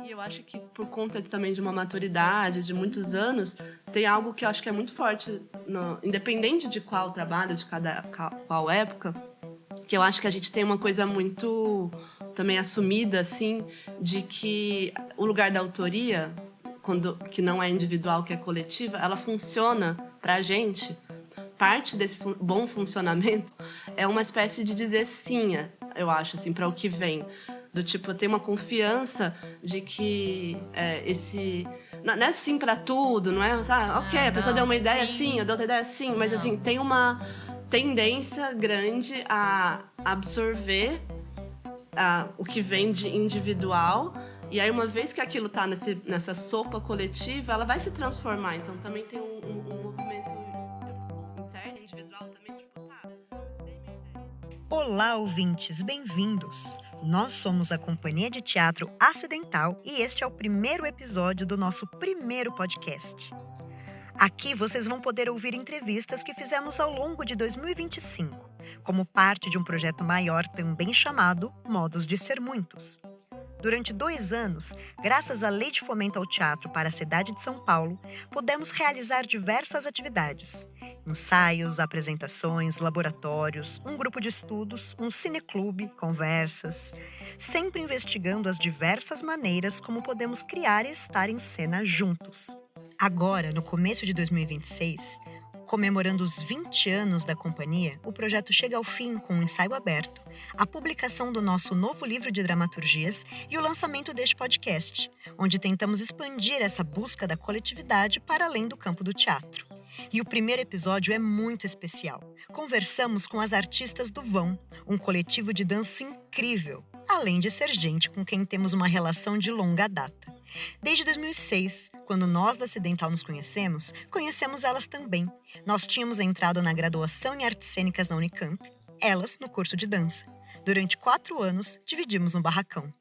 E eu acho que por conta também de uma maturidade de muitos anos, tem algo que eu acho que é muito forte, independente de qual trabalho, de qual época, que eu acho que a gente tem uma coisa muito também assumida, assim, de que o lugar da autoria, que não é individual, que é coletiva, ela funciona pra gente. Parte desse bom funcionamento é uma espécie de dizer sim, eu acho, assim, para o que vem. Do tipo, eu tenho uma confiança de que esse... Não é sim para tudo, não é? Ok, a pessoa deu uma ideia sim, eu dei outra ideia sim, mas assim, tem uma tendência grande a absorver o que vem de individual, e aí uma vez que aquilo está nessa sopa coletiva, ela vai se transformar. Então também tem um movimento interno, individual também, tipo, Olá, ouvintes, bem-vindos! Nós somos a Companhia de Teatro Acidental e este é o primeiro episódio do nosso primeiro podcast. Aqui vocês vão poder ouvir entrevistas que fizemos ao longo de 2025, como parte de um projeto maior também chamado Modos de Ser Muitos. Durante 2 anos, graças à Lei de Fomento ao Teatro para a cidade de São Paulo, pudemos realizar diversas atividades. Ensaios, apresentações, laboratórios, um grupo de estudos, um cineclube, conversas. Sempre investigando as diversas maneiras como podemos criar e estar em cena juntos. Agora, no começo de 2026, comemorando os 20 anos da companhia, o projeto chega ao fim com um ensaio aberto, a publicação do nosso novo livro de dramaturgias e o lançamento deste podcast, onde tentamos expandir essa busca da coletividade para além do campo do teatro. E o primeiro episódio é muito especial. Conversamos com as artistas do Vão, um coletivo de dança incrível, além de ser gente com quem temos uma relação de longa data. Desde 2006, quando nós da Acidental nos conhecemos elas também. Nós tínhamos entrado na graduação em artes cênicas na Unicamp, elas no curso de dança. Durante 4 anos, dividimos um barracão.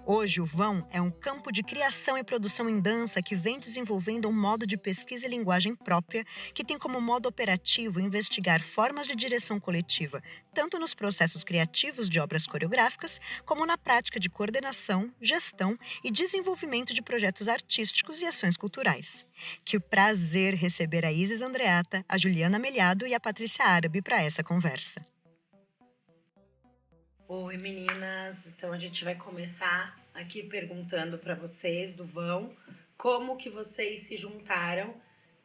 Hoje, o Vão é um campo de criação e produção em dança que vem desenvolvendo um modo de pesquisa e linguagem própria que tem como modo operativo investigar formas de direção coletiva, tanto nos processos criativos de obras coreográficas, como na prática de coordenação, gestão e desenvolvimento de projetos artísticos e ações culturais. Que prazer receber a Isis Andreata, a Juliana Melhado e a Patrícia Árabe para essa conversa. Oi, meninas. Então a gente vai começar aqui perguntando para vocês do Vão como que vocês se juntaram,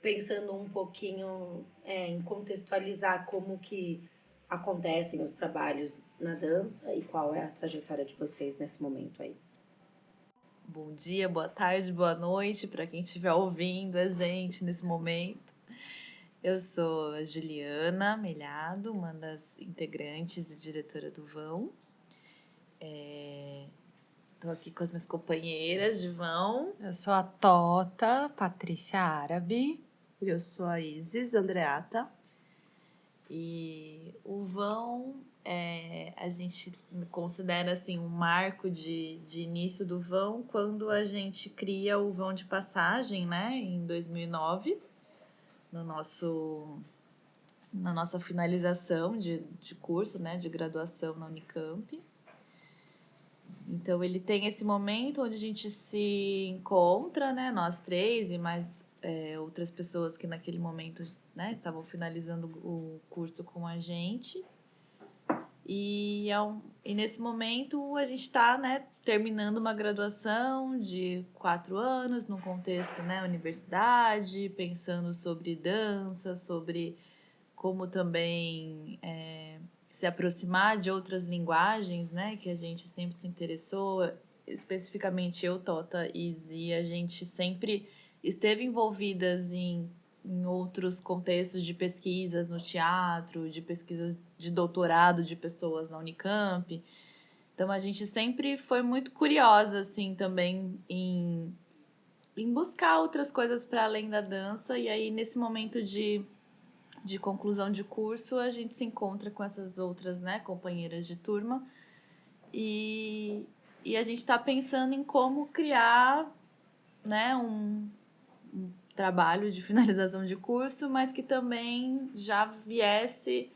pensando um pouquinho em contextualizar como que acontecem os trabalhos na dança e qual é a trajetória de vocês nesse momento aí. Bom dia, boa tarde, boa noite para quem estiver ouvindo a gente nesse momento. Eu sou a Juliana Melhado, uma das integrantes e diretora do Vão. Estou aqui com as minhas companheiras de Vão. Eu sou a Tota, Patrícia Árabe. Eu sou a Isis Andreata. E o Vão, a gente considera assim, um marco de início do Vão quando a gente cria o Vão de Passagem, né, em 2009. Na nossa finalização de curso, né, de graduação na Unicamp. Então, ele tem esse momento onde a gente se encontra, né, nós três e mais outras pessoas que naquele momento, né, estavam finalizando o curso com a gente. E nesse momento a gente está, né, terminando uma graduação de 4 anos, num contexto, né, universidade, pensando sobre dança, sobre como também se aproximar de outras linguagens, né, que a gente sempre se interessou, especificamente eu, Tota e Izzy, a gente sempre esteve envolvidas em outros contextos de pesquisas no teatro, de pesquisas de doutorado de pessoas na Unicamp. Então, a gente sempre foi muito curiosa, assim, também em buscar outras coisas para além da dança. E aí, nesse momento de conclusão de curso, a gente se encontra com essas outras, né, companheiras de turma. E a gente está pensando em como criar, né, um trabalho de finalização de curso, mas que também já viesse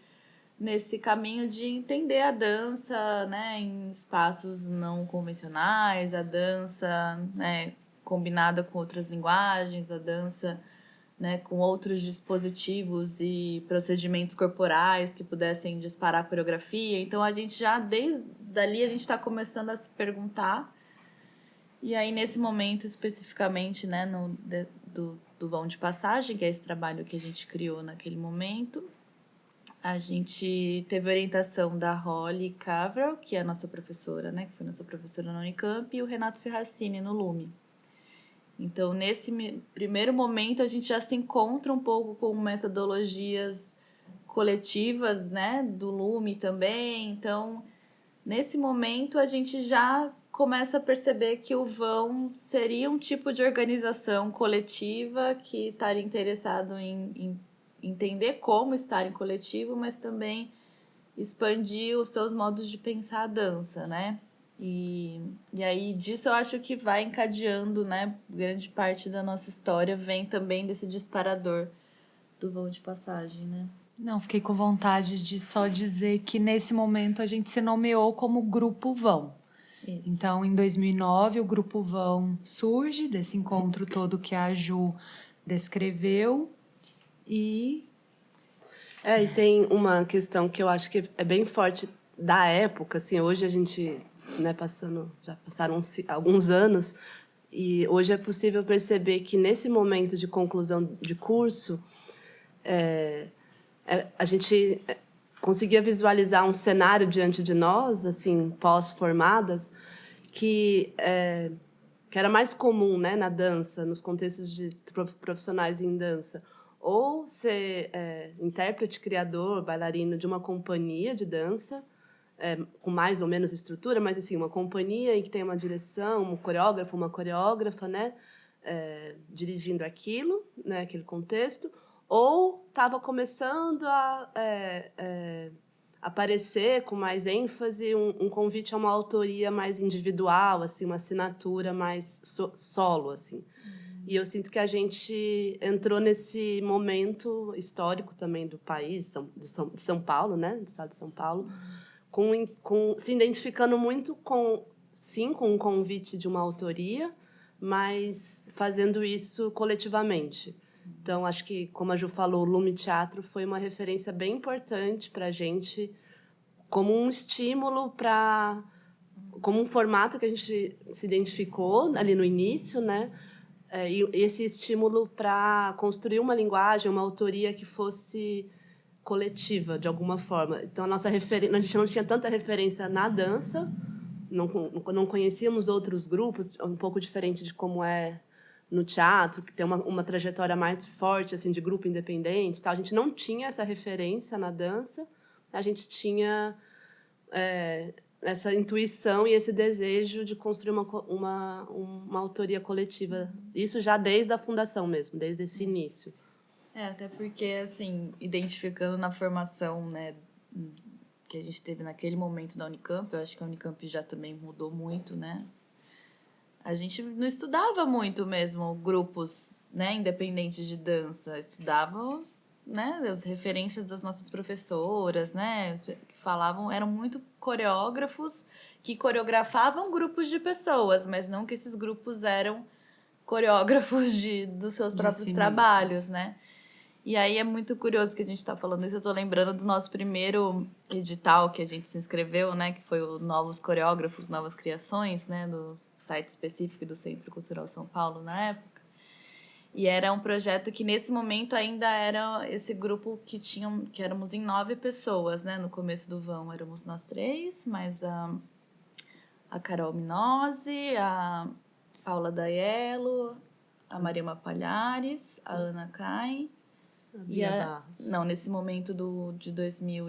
nesse caminho de entender a dança, né, em espaços não convencionais, a dança, né, combinada com outras linguagens, a dança, né, com outros dispositivos e procedimentos corporais que pudessem disparar a coreografia. Então, a gente já, desde dali, a gente está começando a se perguntar. E aí, nesse momento, especificamente, né, do Vão de Passagem, que é esse trabalho que a gente criou naquele momento, a gente teve orientação da Holly Cavral, que é a nossa professora, né, que foi nossa professora na Unicamp, e o Renato Ferracini, no Lume. Então, nesse primeiro momento, a gente já se encontra um pouco com metodologias coletivas, né, do Lume também. Então, nesse momento, a gente já começa a perceber que o vão seria um tipo de organização coletiva que estaria interessado em entender como estar em coletivo, mas também expandir os seus modos de pensar a dança, né? E aí, disso eu acho que vai encadeando, né? Grande parte da nossa história vem também desse disparador do Vão de Passagem, né? Não, fiquei com vontade de só dizer que nesse momento a gente se nomeou como Grupo Vão. Isso. Então, em 2009, o Grupo Vão surge desse encontro todo que a Ju descreveu e... E tem uma questão que eu acho que é bem forte da época, assim, hoje a gente, né, já passaram alguns anos, e hoje é possível perceber que nesse momento de conclusão de curso, a gente conseguia visualizar um cenário diante de nós, assim, pós-formadas, que era mais comum, né, na dança, nos contextos de profissionais em dança, ou ser intérprete, criador, bailarino de uma companhia de dança, com mais ou menos estrutura, mas assim, uma companhia em que tem uma direção, um coreógrafo, uma coreógrafa, né, dirigindo aquilo, né, aquele contexto, ou estava começando a aparecer com mais ênfase um convite a uma autoria mais individual, assim, uma assinatura mais solo, assim. E eu sinto que a gente entrou nesse momento histórico também do país, de São Paulo, né, do estado de São Paulo, se identificando muito com um convite de uma autoria, mas fazendo isso coletivamente. Então, acho que, como a Ju falou, o Lume Teatro foi uma referência bem importante para a gente, como um estímulo como um formato que a gente se identificou ali no início, né? E esse estímulo para construir uma linguagem, uma autoria que fosse coletiva, de alguma forma. Então, a gente não tinha tanta referência na dança, não conhecíamos outros grupos, um pouco diferente de como é no teatro, que tem uma trajetória mais forte, assim, de grupo independente. Tal. A gente não tinha essa referência na dança, a gente tinha essa intuição e esse desejo de construir uma autoria coletiva. Isso já desde a fundação mesmo, desde esse início. Até porque, assim, identificando na formação, né, que a gente teve naquele momento da Unicamp, eu acho que a Unicamp já também mudou muito, né? A gente não estudava muito mesmo grupos, né, independentes de dança. Estudávamos, né, as referências das nossas professoras, né, que falavam, eram muito coreógrafos que coreografavam grupos de pessoas, mas não que esses grupos eram coreógrafos dos seus próprios trabalhos, né? E aí é muito curioso que a gente está falando isso. Eu tô lembrando do nosso primeiro edital que a gente se inscreveu, né? Que foi o Novos Coreógrafos, Novas Criações, né? Do site específico do Centro Cultural São Paulo na época. E era um projeto que nesse momento ainda era esse grupo que éramos em 9 pessoas, né? No começo do vão éramos nós 3, mais a Carol Minozzi, a Paula Daiello, a Mariama Palhares, a Ana Caim. A Bia Barros. Não, nesse momento de 2000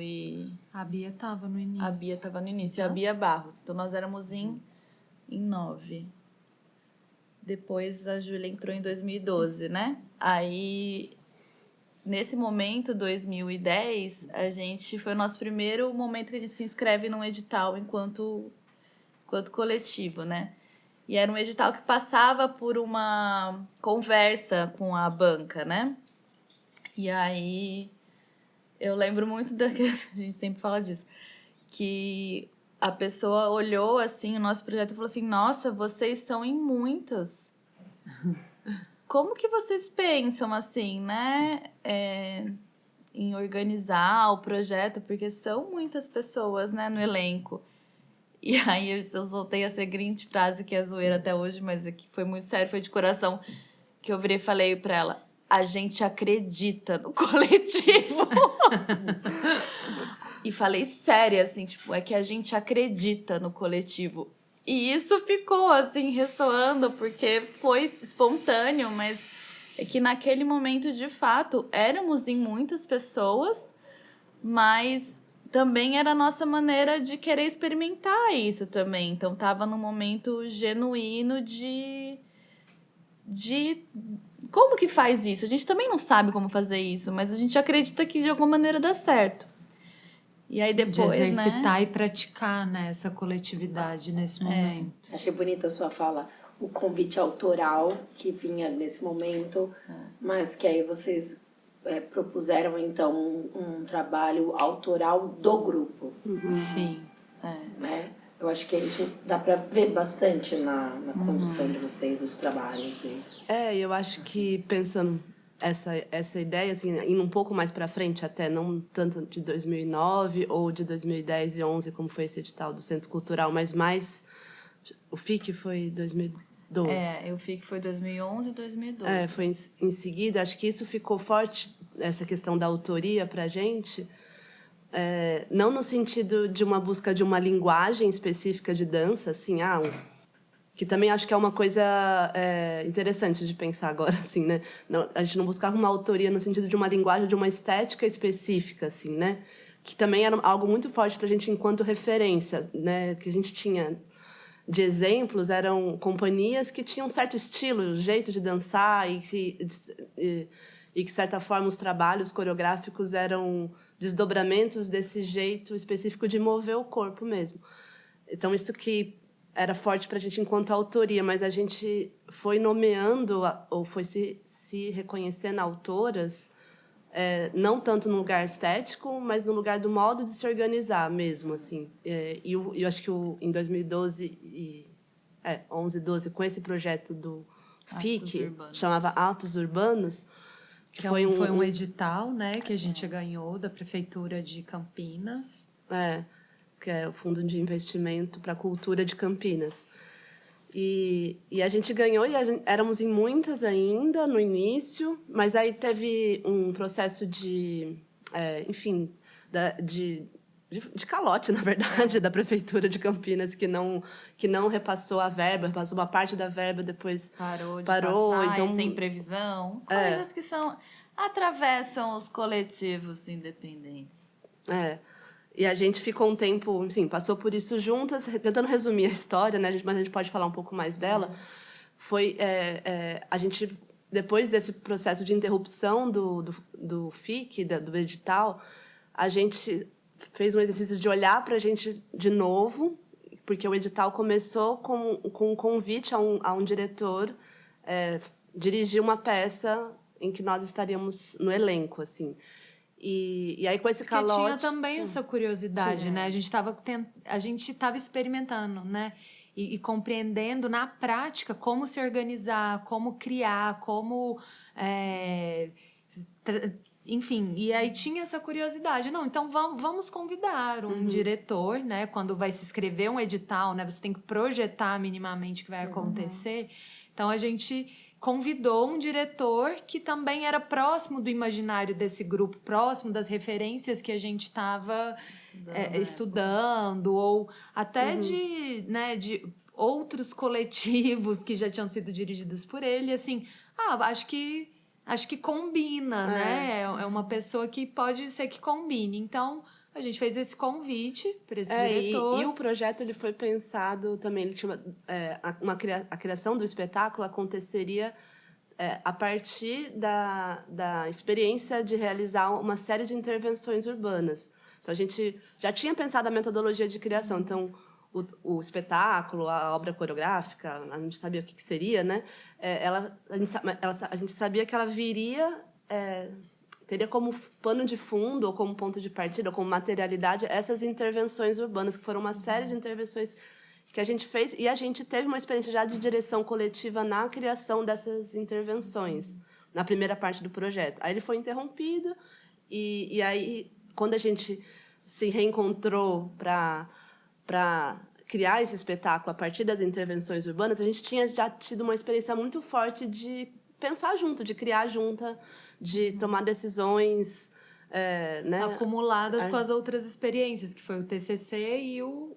A Bia estava no início. A Bia estava no início, a Bia Barros. Então, nós éramos em 9. Depois, a Júlia entrou em 2012, né? Aí, nesse momento, 2010, foi o nosso primeiro momento que a gente se inscreve num edital enquanto coletivo, né? E era um edital que passava por uma conversa com a banca, né? E aí, Eu lembro muito da... A gente sempre fala disso. Que a pessoa olhou, assim, o nosso projeto e falou assim, nossa, vocês são em muitos. Como que vocês pensam, assim, né? Em organizar o projeto, porque são muitas pessoas, né, no elenco. E aí eu soltei a seguinte frase, que é zoeira até hoje, mas aqui foi muito sério, foi de coração, que eu virei e falei pra ela, a gente acredita no coletivo. E falei sério, assim, tipo, é que a gente acredita no coletivo. E isso ficou, assim, ressoando, porque foi espontâneo, mas é que naquele momento, de fato, éramos em muitas pessoas, mas também era a nossa maneira de querer experimentar isso também. Então, tava num momento genuíno de como que faz isso? A gente também não sabe como fazer isso, mas a gente acredita que de alguma maneira dá certo. E aí depois, de exercitar né? e praticar, né, essa coletividade nesse momento. Achei bonita a sua fala, o convite autoral que vinha nesse momento, mas que aí vocês propuseram, então, um trabalho autoral do grupo, Sim. né? Eu acho que isso dá para ver bastante na condução de vocês, os trabalhos. Eu acho que pensando essa ideia, assim, indo um pouco mais para frente, até não tanto de 2009 ou de 2010 e 11, como foi esse edital do Centro Cultural, mas mais... O FIC foi 2012. Eu vi que foi 2011 e 2012. Foi em seguida. Acho que isso ficou forte, essa questão da autoria para a gente, não no sentido de uma busca de uma linguagem específica de dança, assim, que também acho que é uma coisa interessante de pensar agora, assim, né? Não, a gente não buscava uma autoria no sentido de uma linguagem, de uma estética específica, assim, né? Que também era algo muito forte para a gente enquanto referência, né? Que a gente tinha de exemplos eram companhias que tinham um certo estilo, jeito de dançar e que, de certa forma, os trabalhos coreográficos eram desdobramentos desse jeito específico de mover o corpo mesmo. Então, isso que era forte para a gente enquanto autoria, mas a gente foi nomeando ou foi se reconhecendo autoras, não tanto no lugar estético, mas no lugar do modo de se organizar mesmo, assim. E eu acho que em 2012 11, 12, com esse projeto do FIC, chamava Atos Urbanos, que foi um edital, né, que a gente ganhou da Prefeitura de Campinas. Que é o Fundo de Investimento para a Cultura de Campinas. E a gente ganhou, éramos em muitas ainda, no início, mas aí teve um processo de calote, na verdade, da Prefeitura de Campinas, que não repassou a verba, repassou uma parte da verba, depois parou, então, sem previsão. Coisas que atravessam os coletivos independentes. E a gente ficou um tempo, assim, passou por isso juntas, tentando resumir a história, né? Mas a gente pode falar um pouco mais dela. Foi a gente, depois desse processo de interrupção do FIC, do edital, a gente fez um exercício de olhar para a gente de novo, porque o edital começou com um convite a um diretor dirigir uma peça em que nós estaríamos no elenco, assim. E aí, com esse calote... Porque tinha também essa curiosidade, né? A gente estava experimentando, né? E compreendendo na prática como se organizar, como criar, como... enfim, e aí tinha essa curiosidade. Não, então vamos convidar um diretor, né? Quando vai se escrever um edital, né? Você tem que projetar minimamente o que vai acontecer. Então, a gente convidou um diretor que também era próximo do imaginário desse grupo, próximo das referências que a gente estava estudando, ou até de outros coletivos que já tinham sido dirigidos por ele. Assim, acho que combina, né? É uma pessoa que pode ser que combine. Então, a gente fez esse convite para esse diretor. E o projeto ele foi pensado também, ele tinha a criação do espetáculo aconteceria a partir da experiência de realizar uma série de intervenções urbanas. Então, a gente já tinha pensado a metodologia de criação. Então, o espetáculo, a obra coreográfica, a gente sabia o que seria, né? A gente sabia que ela viria teria como pano de fundo, ou como ponto de partida, ou como materialidade, essas intervenções urbanas, que foram uma série de intervenções que a gente fez, e a gente teve uma experiência já de direção coletiva na criação dessas intervenções, na primeira parte do projeto. Aí ele foi interrompido, e aí, quando a gente se reencontrou para criar esse espetáculo a partir das intervenções urbanas, a gente tinha já tido uma experiência muito forte de pensar junto, de criar junta, de tomar decisões, né? Acumuladas com as outras experiências, que foi o TCC e o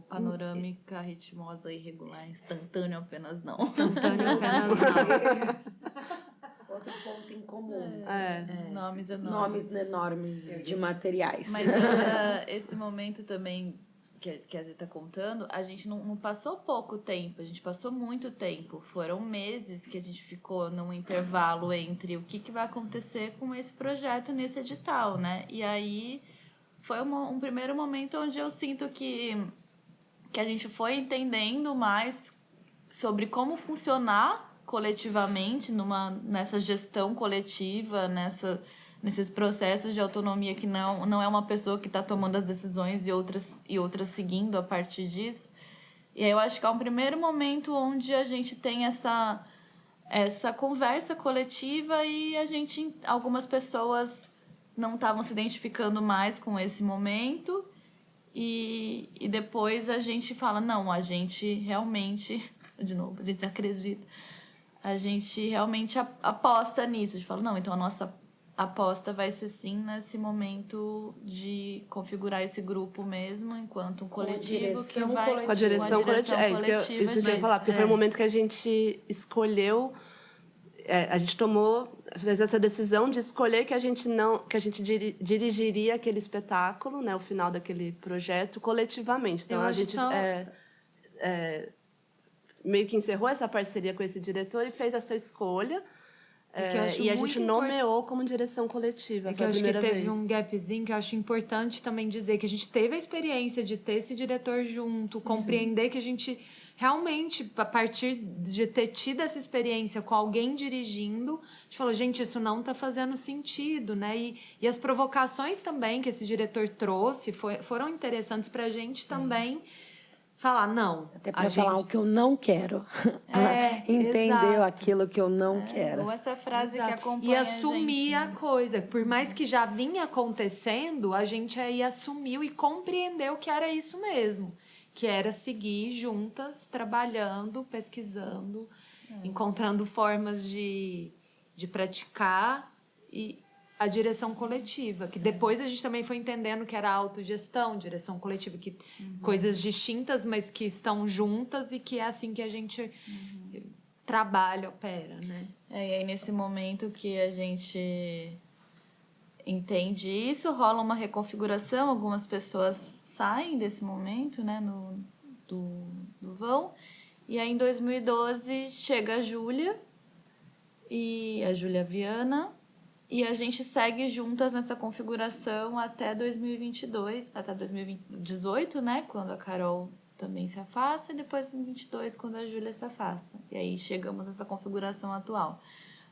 panorâmica ritmosa irregular, instantâneo apenas não. instantâneo apenas não. Outro ponto em comum. Nomes enormes. Nomes enormes de materiais. Mas esse momento também que a Zê tá contando, a gente não passou pouco tempo, a gente passou muito tempo. Foram meses que a gente ficou num intervalo entre o que vai acontecer com esse projeto nesse edital, né? E aí foi um primeiro momento onde eu sinto que a gente foi entendendo mais sobre como funcionar coletivamente nessa gestão coletiva, nesses processos de autonomia que não é uma pessoa que está tomando as decisões e outras seguindo a partir disso. E aí eu acho que é um primeiro momento onde a gente tem essa conversa coletiva e algumas pessoas não estavam se identificando mais com esse momento e depois a gente fala, não, a gente realmente, de novo, a gente acredita, a gente realmente aposta nisso, a gente fala, não, então a nossa aposta vai ser sim nesse momento de configurar esse grupo mesmo enquanto um coletivo que vai... Com a direção coletiva. Isso que eu ia falar, porque foi o momento que a gente escolheu, a gente fez essa decisão de escolher que a gente dirigiria aquele espetáculo, né, o final daquele projeto, coletivamente. Então, a gente meio que encerrou essa parceria com esse diretor e fez essa escolha. E a gente nomeou como direção coletiva pela primeira vez. Eu acho que teve um gapzinho que eu acho importante também dizer, que a gente teve a experiência de ter esse diretor junto, compreender que a gente realmente, a partir de ter tido essa experiência com alguém dirigindo, a gente falou, gente, isso não está fazendo sentido, né? E as provocações também que esse diretor trouxe foram interessantes para a gente também falar, não. Até para falar o que eu não quero. Entendeu aquilo que eu não quero. Ou essa frase que acompanha e assumir a gente, a coisa. Por mais que já vinha acontecendo, a gente aí assumiu e compreendeu que era isso mesmo. Que era seguir juntas, trabalhando, pesquisando, encontrando formas de praticar e a direção coletiva, que depois a gente também foi entendendo que era autogestão, direção coletiva, que coisas distintas, mas que estão juntas e que é assim que a gente trabalha, opera, né? E aí nesse momento que a gente entende isso, rola uma reconfiguração, algumas pessoas saem desse momento, né, do vão, e aí em 2012 chega a Júlia Viana, e a gente segue juntas nessa configuração até 2022, até 2018, né? Quando a Carol também se afasta, e depois em 2022, quando a Júlia se afasta. E aí chegamos nessa configuração atual.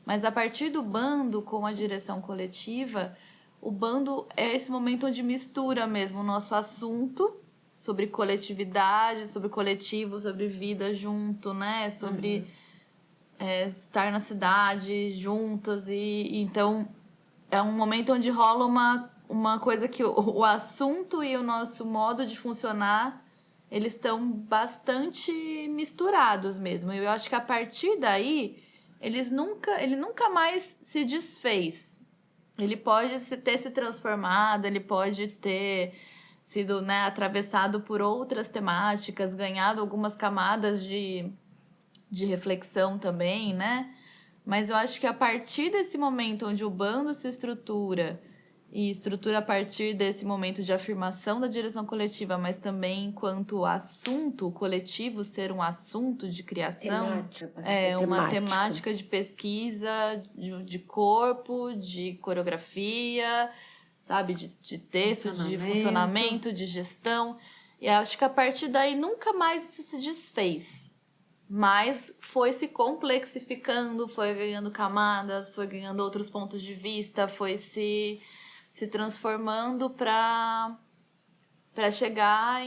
Mas a partir do bando, com a direção coletiva, o bando é esse momento onde mistura mesmo o nosso assunto sobre coletividade, sobre coletivo, sobre vida junto, né? Sobre... estar na cidade juntos e então é um momento onde rola uma coisa que o assunto e o nosso modo de funcionar eles estão bastante misturados mesmo. Eu acho que a partir daí ele nunca mais se desfez. Ele pode ter se transformado, ele pode ter sido, né, atravessado por outras temáticas, ganhado algumas camadas de reflexão também, né? Mas eu acho que a partir desse momento onde o bando se estrutura, e estrutura a partir desse momento de afirmação da direção coletiva, mas também enquanto assunto, o coletivo ser um assunto de criação, uma temática de pesquisa, de corpo, de coreografia, sabe? De texto, de funcionamento, de gestão. E acho que a partir daí nunca mais isso se desfez. mas foi se complexificando, foi ganhando camadas, foi ganhando outros pontos de vista, foi se transformando para chegar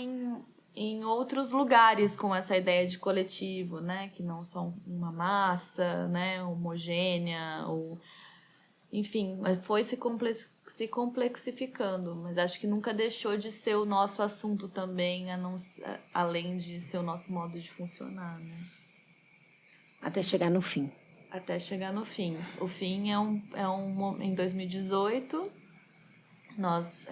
em outros lugares com essa ideia de coletivo, né? Que não são uma massa, né? Homogênea, ou... enfim, foi se complexificando, mas acho que nunca deixou de ser o nosso assunto também, além de ser o nosso modo de funcionar, né? Até chegar no fim. Até chegar no fim. O fim em 2018, nós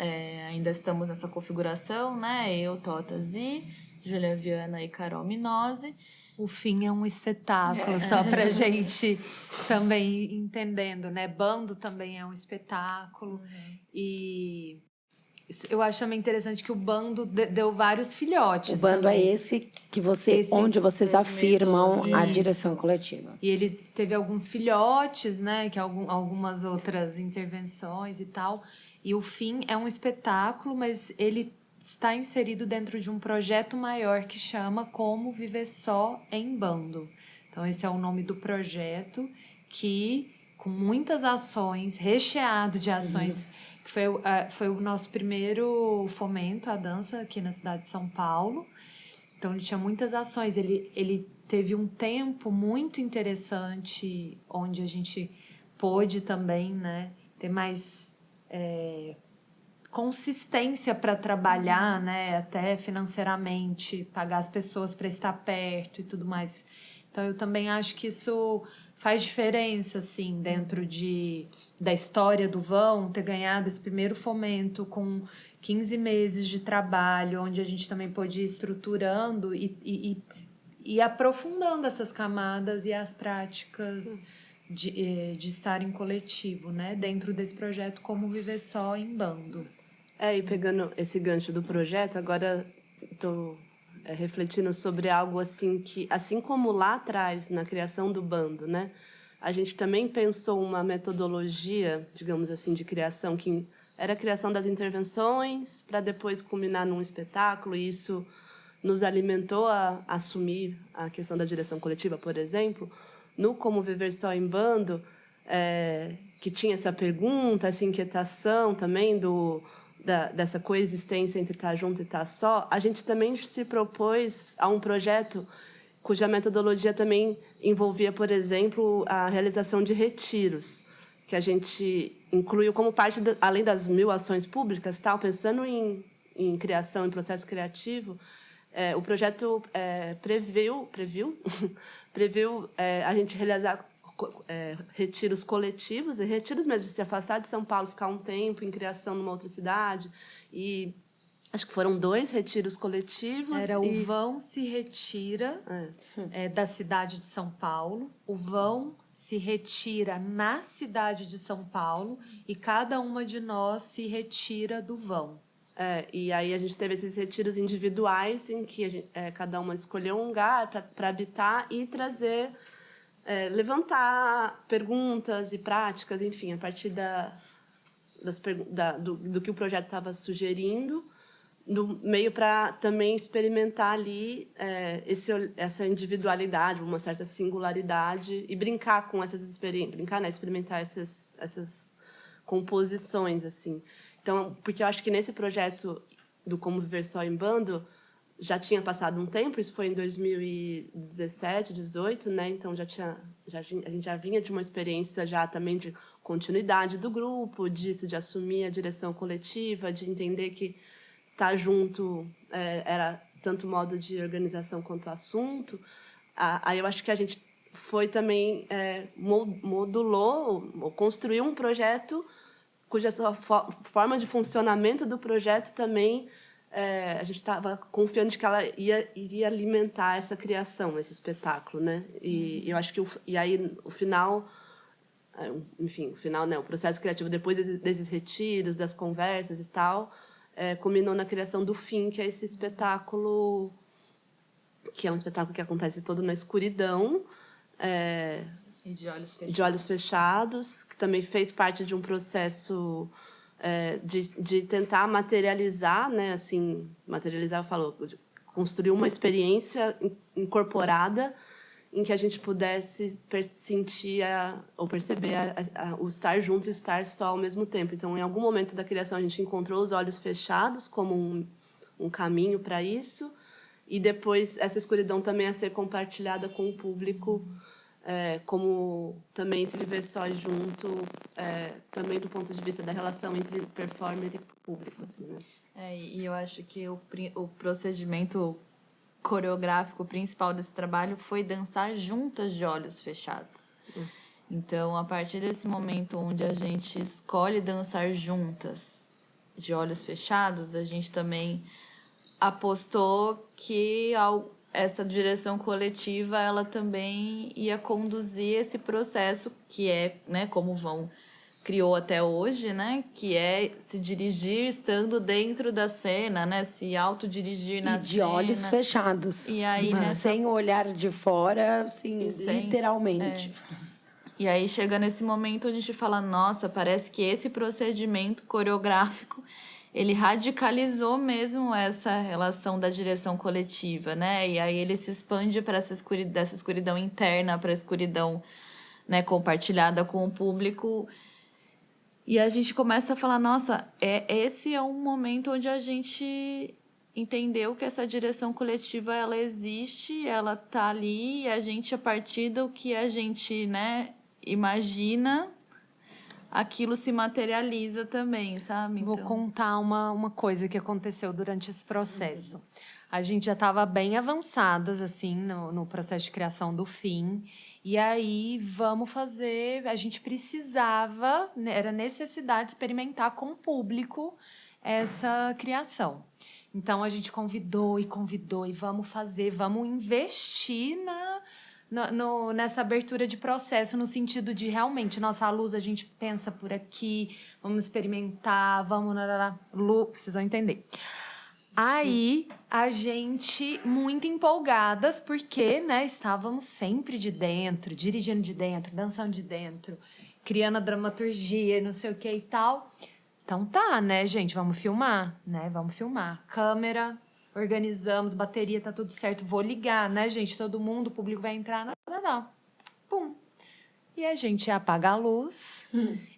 ainda estamos nessa configuração, né? Eu, Tota Zi, Júlia Viana e Carol Minozzi. O fim é um espetáculo, só pra gente também entendendo, né? Bando também é um espetáculo. E eu acho também interessante que o bando deu vários filhotes. O bando também. é esse que onde vocês 2012, afirmam a isso. direção coletiva. E ele teve alguns filhotes, né? Que algumas outras intervenções e tal. E o fim é um espetáculo, mas ele está inserido dentro de um projeto maior que chama Como Viver Só em Bando. Então, esse é o nome do projeto que, com muitas ações, recheado de ações, que foi o nosso primeiro fomento à dança aqui na cidade de São Paulo. Então, ele tinha muitas ações. Ele teve um tempo muito interessante, onde a gente pôde também, né, ter mais... consistência para trabalhar, né, até financeiramente, pagar as pessoas para estar perto e tudo mais. Então, eu também acho que isso faz diferença, assim, dentro da história do Vão, ter ganhado esse primeiro fomento com 15 meses de trabalho, onde a gente também pôde ir estruturando e aprofundando essas camadas e as práticas de estar em coletivo, né, dentro desse projeto Como Viver Só em Bando. E pegando esse gancho do projeto, agora estou refletindo sobre algo assim que, assim como lá atrás, na criação do bando, né, a gente também pensou uma metodologia, digamos assim, de criação, que era a criação das intervenções para depois culminar num espetáculo, e isso nos alimentou a assumir a questão da direção coletiva, por exemplo, no Como Viver Só em Bando, que tinha essa pergunta, essa inquietação também dessa coexistência entre estar junto e estar só, a gente também se propôs a um projeto cuja metodologia também envolvia, por exemplo, a realização de retiros, que a gente incluiu como parte, além das 1000 ações públicas, pensando em criação, em processo criativo, o projeto previu a gente realizar retiros coletivos e retiros mesmo, de se afastar de São Paulo, ficar um tempo em criação numa outra cidade. E acho que foram 2 retiros coletivos. O Vão se retira da cidade de São Paulo, o Vão se retira na cidade de São Paulo e cada uma de nós se retira do Vão. E aí a gente teve esses retiros individuais em que cada uma escolheu um lugar para habitar e trazer... levantar perguntas e práticas, enfim, a partir do que o projeto estava sugerindo, no meio para também experimentar ali essa individualidade, uma certa singularidade, e brincar com essas experiências, experimentar essas composições, assim. Então, porque eu acho que nesse projeto do Como Viver Só em Bando, já tinha passado um tempo, isso foi em 2017, 2018, né? Então a gente já vinha de uma experiência já também de continuidade do grupo, de assumir a direção coletiva, de entender que estar junto era tanto modo de organização quanto assunto. Aí eu acho que a gente foi também modulou, ou construiu um projeto cuja forma de funcionamento do projeto também a gente estava confiando de que ela iria alimentar essa criação, esse espetáculo, né? E eu acho que o final, enfim, o final, né? O processo criativo depois desses retiros, das conversas e tal, culminou na criação do Fim, que é esse espetáculo, que é um espetáculo que acontece todo na escuridão, E de olhos fechados, que também fez parte de um processo de tentar materializar, né, assim, materializar, eu falo, construir uma experiência incorporada em que a gente pudesse sentir ou perceber o estar junto e o estar só ao mesmo tempo. Então, em algum momento da criação, a gente encontrou os olhos fechados como um caminho para isso, e depois essa escuridão também a ser compartilhada com o público, como também se viver só junto, também do ponto de vista da relação entre performer e público, assim, né? E eu acho que o procedimento coreográfico principal desse trabalho foi dançar juntas de olhos fechados. Então, a partir desse momento onde a gente escolhe dançar juntas de olhos fechados, a gente também apostou que essa direção coletiva ela também ia conduzir esse processo que é, né, como vão criou até hoje, né, que é se dirigir estando dentro da cena, né, se autodirigir na cena. De olhos fechados. E aí, sem olhar de fora, assim, literalmente. E aí chega nesse momento onde a gente fala, nossa, parece que esse procedimento coreográfico ele radicalizou mesmo essa relação da direção coletiva, né? E aí ele se expande para dessa escuridão interna para a escuridão, né, compartilhada com o público. E a gente começa a falar, nossa, esse é um momento onde a gente entendeu que essa direção coletiva ela existe, ela tá ali, e a gente, a partir do que a gente, né, imagina, aquilo se materializa também, sabe? Vou contar uma coisa que aconteceu durante esse processo. A gente já estava bem avançadas, assim, no processo de criação do fim. E aí, vamos fazer... A gente precisava, era necessidade de experimentar com o público essa criação. Então, a gente convidou e vamos fazer, vamos investir nessa abertura de processo, no sentido de realmente, nossa, a luz a gente pensa por aqui, vamos experimentar, vamos... Vocês vão entender. Aí, a gente, muito empolgadas, porque, né, estávamos sempre de dentro, dirigindo de dentro, dançando de dentro, criando a dramaturgia, não sei o que e tal. Então tá, né, gente, vamos filmar, né, vamos filmar. Câmera, organizamos, bateria, tá tudo certo, vou ligar, né, gente, todo mundo, o público vai entrar, não. Pum. E a gente apaga a luz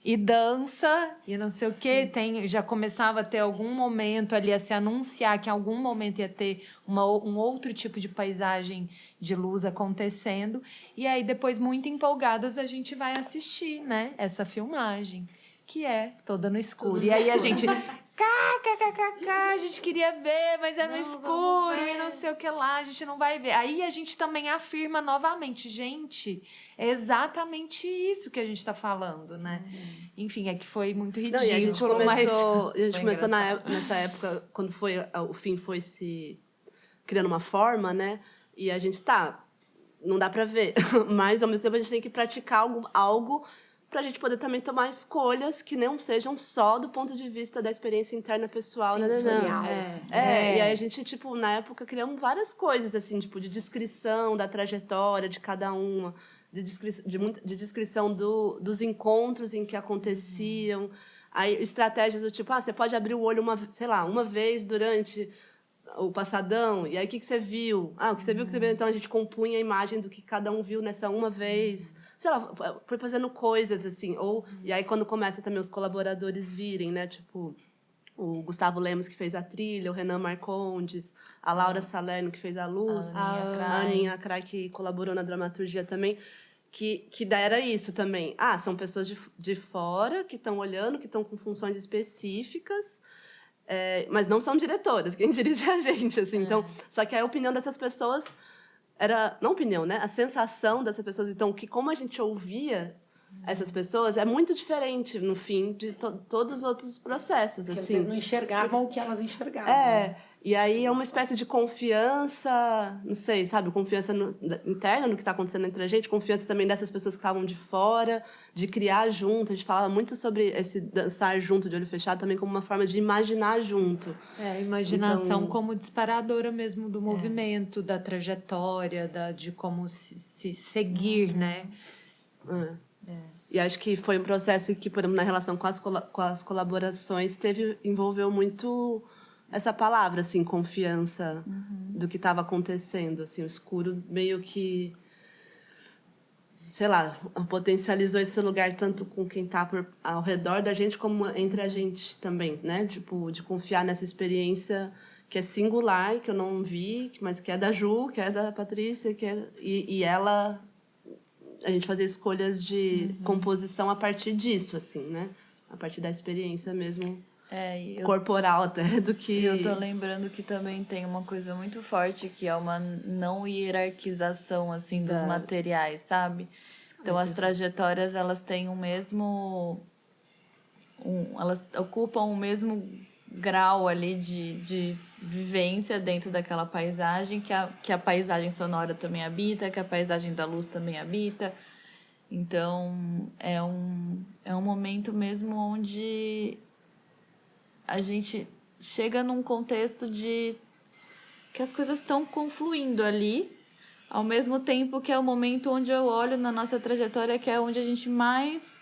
e dança e não sei o quê. Já começava a ter algum momento ali a se anunciar que em algum momento ia ter um outro tipo de paisagem de luz acontecendo. E aí, depois, muito empolgadas, a gente vai assistir, né, essa filmagem, que é toda no escuro. E aí a gente... a gente queria ver, mas é no escuro e não sei o que lá, a gente não vai ver. Aí a gente também afirma novamente, gente, é exatamente isso que a gente tá falando, né? Enfim, é que foi muito ridículo. Não, e a gente começou engraçado. nessa época, quando o fim foi se criando uma forma, né? E a gente não dá pra ver, mas ao mesmo tempo a gente tem que praticar algo para a gente poder também tomar escolhas que não sejam só do ponto de vista da experiência interna pessoal. Sensorial. E aí a gente, tipo, na época, criamos várias coisas, assim, tipo, de descrição da trajetória de cada uma, de descrição dos encontros em que aconteciam, aí estratégias do tipo, você pode abrir o olho uma vez durante o passadão, e aí o que você viu? O que você viu, então a gente compunha a imagem do que cada um viu nessa uma vez. Sei lá, foi fazendo coisas, assim. E aí, quando começa também os colaboradores virem, né? Tipo, o Gustavo Lemos, que fez a trilha, o Renan Marcondes, a Laura Salerno, que fez a luz, a Aninha Crai, que colaborou na dramaturgia também, que daí era isso também. São pessoas de fora que estão olhando, que estão com funções específicas, mas não são diretoras, quem dirige é a gente, assim. Então, só que a opinião dessas pessoas... não opinião, né? A sensação dessas pessoas. Então, que como a gente ouvia essas pessoas é muito diferente, no fim, de todos os outros processos. Porque assim. vocês não enxergavam o que elas enxergavam. Né? E aí é uma espécie de confiança, não sei, sabe? Confiança interna no que está acontecendo entre a gente, confiança também dessas pessoas que estavam de fora, de criar junto. A gente falava muito sobre esse dançar junto, de olho fechado, também como uma forma de imaginar junto. Imaginação então, como disparadora mesmo do movimento, da trajetória, de como se seguir, né? E acho que foi um processo que, por exemplo, na relação com as colaborações, envolveu muito essa palavra, assim, confiança do que estava acontecendo, assim, o escuro meio que sei lá, potencializou esse lugar tanto com quem tá ao redor da gente como entre a gente também, né? Tipo, de confiar nessa experiência que é singular, que eu não vi, mas que é da Ju, que é da Patrícia, e ela... A gente fazer escolhas de composição a partir disso, assim, né? A partir da experiência mesmo corporal até do que... E eu tô lembrando que também tem uma coisa muito forte, que é uma não hierarquização, assim, dos materiais, sabe? Então, as trajetórias, elas têm o mesmo... elas ocupam o mesmo grau ali de vivência dentro daquela paisagem, que a paisagem sonora também habita, que a paisagem da luz também habita. Então, é um momento mesmo onde a gente chega num contexto de que as coisas estão confluindo ali, ao mesmo tempo que é o momento onde eu olho na nossa trajetória, que é onde a gente mais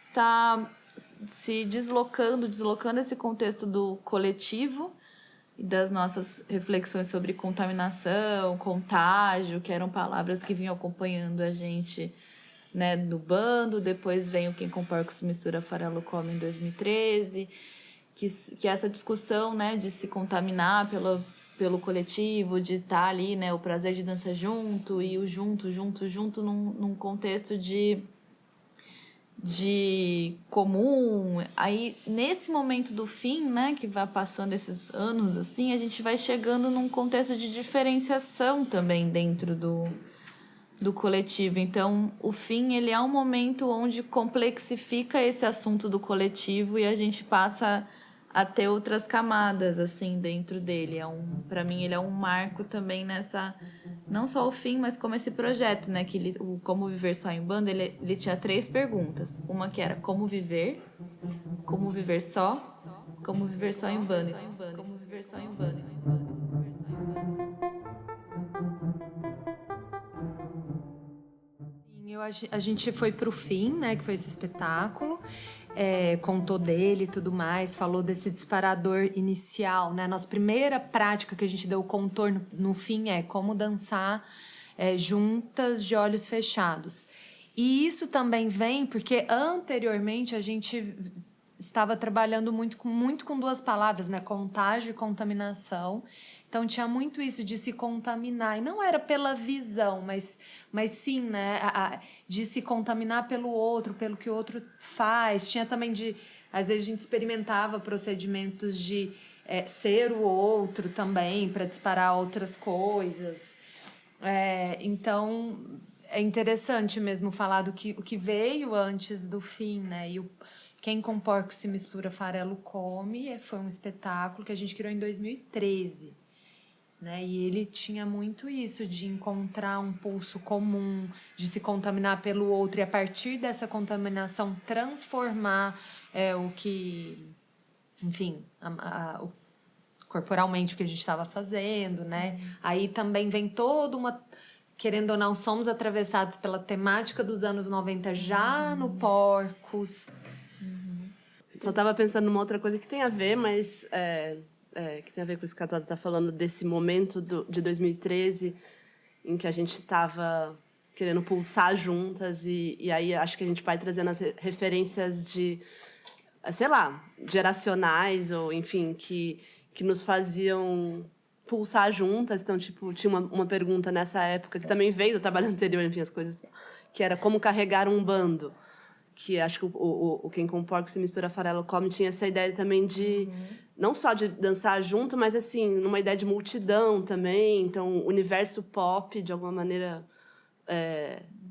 está se deslocando esse contexto do coletivo e das nossas reflexões sobre contaminação, contágio, que eram palavras que vinham acompanhando a gente, né, no bando. Depois vem o Quem com Porco se Mistura, Farelo Come, em 2013, que essa discussão, né, de se contaminar pelo coletivo, de estar ali, né, o prazer de dançar junto e o junto num contexto de comum. Aí, nesse momento do fim, né, que vai passando esses anos, assim, a gente vai chegando num contexto de diferenciação também dentro do coletivo. Então, o fim, ele é um momento onde complexifica esse assunto do coletivo e a gente passa a ter outras camadas, assim, dentro dele. Para mim, ele é um marco também nessa... Não só o fim, mas como esse projeto, né? Que o Como Viver Só em Banda, ele tinha 3 perguntas. Uma que era como viver só, como viver só em banda. Como viver só em banda. A gente foi pro fim, né, que foi esse espetáculo, contou dele e tudo mais, falou desse disparador inicial, né? Nossa primeira prática que a gente deu o contorno no fim é como dançar juntas de olhos fechados. E isso também vem porque anteriormente a gente estava trabalhando muito com 2 palavras, né? Contágio e contaminação. Então, tinha muito isso de se contaminar. E não era pela visão, mas sim, né? De se contaminar pelo outro, pelo que o outro faz. Tinha também às vezes, a gente experimentava procedimentos de ser o outro também, para disparar outras coisas. Então, é interessante mesmo falar o que veio antes do fim, né? E Quem com Porco se Mistura, Farelo Come, foi um espetáculo que a gente criou em 2013. Né? E ele tinha muito isso de encontrar um pulso comum, de se contaminar pelo outro e a partir dessa contaminação transformar o que, enfim, corporalmente o que a gente estava fazendo, né? Aí também vem toda uma, querendo ou não, somos atravessados pela temática dos anos 90 já no Porcos. Só estava pensando numa outra coisa que tem a ver, mas... que tem a ver com isso que a Tota está falando, desse momento de 2013, em que a gente estava querendo pulsar juntas, e aí acho que a gente vai trazendo as referências de, sei lá, geracionais, ou enfim, que nos faziam pulsar juntas. Então, tipo, tinha uma pergunta nessa época, que também veio do trabalho anterior, enfim, as coisas, que era como carregar um bando. Que acho que o Quem com Porco se Mistura, Farelo Come tinha essa ideia também de... Não só de dançar junto, mas, assim, numa ideia de multidão também. Então, universo pop, de alguma maneira...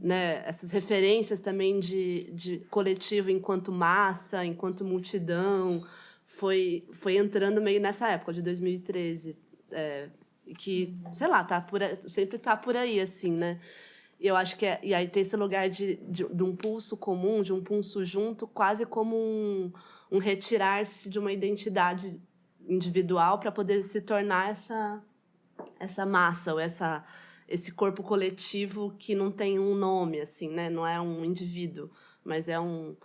né, essas referências também de coletivo enquanto massa, enquanto multidão. Foi entrando meio nessa época, de 2013. Que, sei lá, sempre está por aí, assim, né? E eu acho que e aí tem esse lugar de um pulso comum, de um pulso junto, quase como um retirar-se de uma identidade individual para poder se tornar essa massa, ou esse corpo coletivo que não tem um nome, assim, né? Não é um indivíduo, mas é um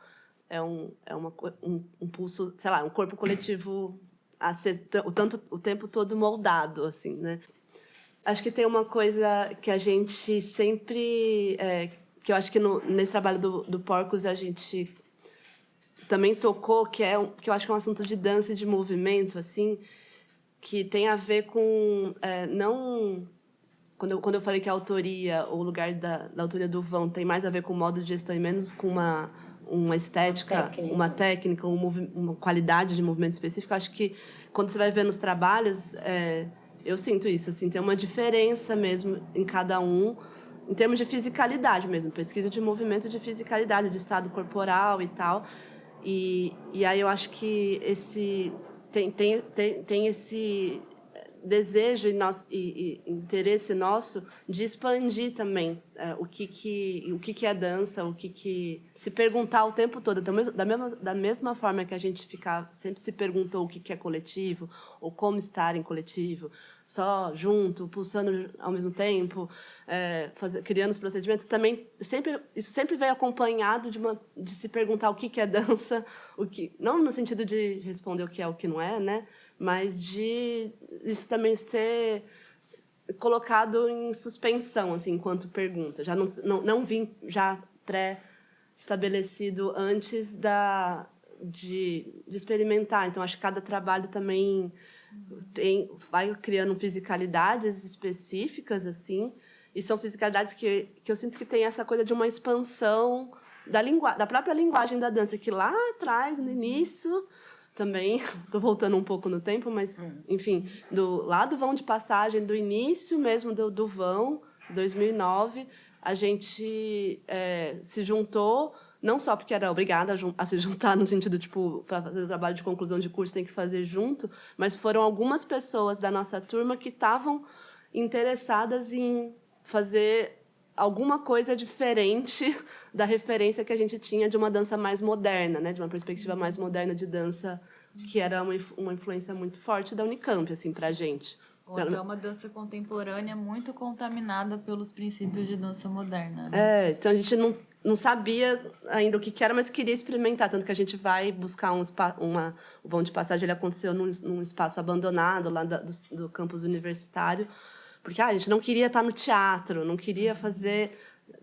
pulso, sei lá, um corpo coletivo a ser o tempo todo moldado, assim, né? Acho que tem uma coisa que a gente sempre que eu acho que nesse trabalho do Porcos a gente também tocou, que eu acho que é um assunto de dança e de movimento, assim, que tem a ver com... não... Quando eu falei que a autoria, o lugar da autoria do vão tem mais a ver com o modo de gestão e menos com uma estética, uma técnica, uma qualidade de movimento específico, acho que quando você vai ver nos trabalhos, eu sinto isso, assim, tem uma diferença mesmo em cada um, em termos de fisicalidade mesmo, pesquisa de movimento, de fisicalidade, de estado corporal e tal. E aí eu acho que tem esse desejo e interesse nosso de expandir também o que é dança, se perguntar o tempo todo, da mesma forma que a gente sempre se perguntou o que é coletivo ou como estar em coletivo, só junto, pulsando ao mesmo tempo, criando os procedimentos, também isso sempre veio acompanhado de se perguntar o que é dança, não no sentido de responder o que é o que não é, né? Mas de isso também ser colocado em suspensão, assim, enquanto pergunta. Já não vim já pré-estabelecido antes de experimentar. Então, acho que cada trabalho também vai criando fisicalidades específicas, assim, e são fisicalidades que eu sinto que tem essa coisa de uma expansão da própria linguagem da dança, que lá atrás, no início... Também, estou voltando um pouco no tempo, mas, enfim, lá do vão de passagem, do início mesmo do vão, 2009, a gente se juntou, não só porque era obrigada a se juntar no sentido, tipo, para fazer o trabalho de conclusão de curso tem que fazer junto, mas foram algumas pessoas da nossa turma que estavam interessadas em fazer alguma coisa diferente da referência que a gente tinha de uma dança mais moderna, né? De uma perspectiva mais moderna de dança, que era uma influência muito forte da Unicamp, assim, pra gente. Ou até uma dança contemporânea muito contaminada pelos princípios de dança moderna, né? Então a gente não sabia ainda o que era, mas queria experimentar, tanto que a gente vai buscar o vão de passagem, ele aconteceu num espaço abandonado lá do campus universitário, porque a gente não queria estar no teatro, não queria fazer...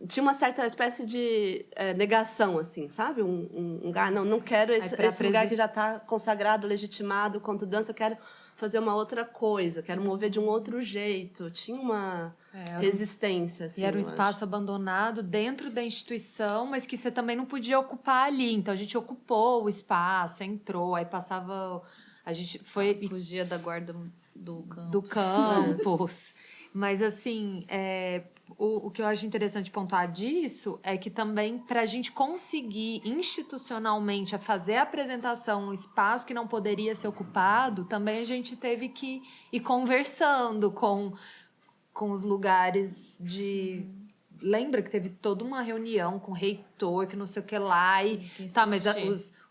Tinha uma certa espécie de negação, assim, sabe? Um lugar, não quero esse lugar que já está consagrado, legitimado, quanto dança, quero fazer uma outra coisa, quero mover de um outro jeito. Tinha uma resistência, assim. E era um espaço abandonado dentro da instituição, mas que você também não podia ocupar ali. Então, a gente ocupou o espaço, entrou, aí passava... A gente foi... Fugia da guarda do campus. Mas, assim, o que eu acho interessante pontuar disso é que também, para a gente conseguir institucionalmente fazer a apresentação no espaço que não poderia ser ocupado, também a gente teve que ir conversando com os lugares de... Lembra que teve toda uma reunião com o reitor, que não sei o que lá, mas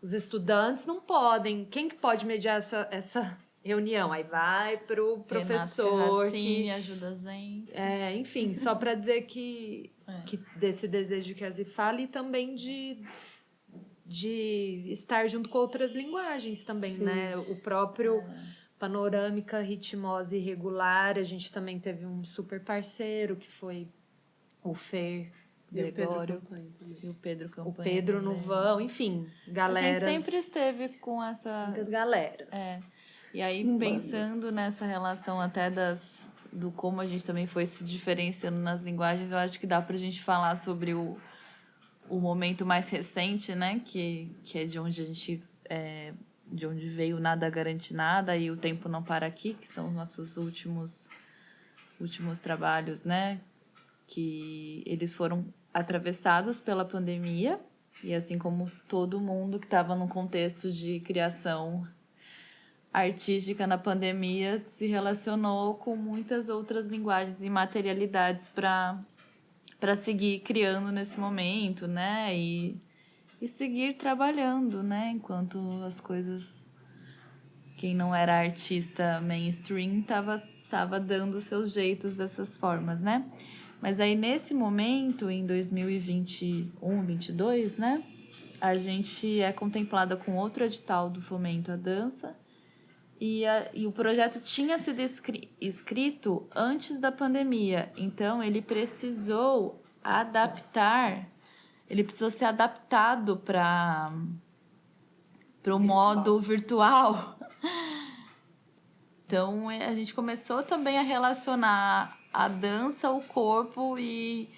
os estudantes não podem. Quem que pode mediar essa reunião? Aí vai pro professor que ajuda a gente. Enfim, só para dizer que desse desejo que a Zi fala, e também de estar junto com outras linguagens também, né? O próprio panorâmica, ritmosa e regular, a gente também teve um super parceiro que foi o Fer Gregório E o Pedro Campanha. O Pedro no vão, enfim, galeras. A gente sempre esteve com muitas galeras. E aí, pensando nessa relação até do como a gente também foi se diferenciando nas linguagens, eu acho que dá pra gente falar sobre o momento mais recente, né? Que é de onde a gente... de onde veio Nada Garante Nada e O Tempo Não Para Aqui, que são os nossos últimos trabalhos, né? Que eles foram atravessados pela pandemia, e assim como todo mundo que estava num contexto de criação artística na pandemia se relacionou com muitas outras linguagens e materialidades para seguir criando nesse momento, né? E seguir trabalhando, né? Enquanto as coisas... Quem não era artista mainstream tava dando seus jeitos dessas formas, né? Mas aí, nesse momento, em 2021, 2022, né? A gente é contemplada com outro edital do Fomento à Dança, e o projeto tinha sido escrito antes da pandemia, então ele precisou adaptar, ele precisou ser adaptado para o modo virtual. Então, a gente começou também a relacionar a dança, o corpo e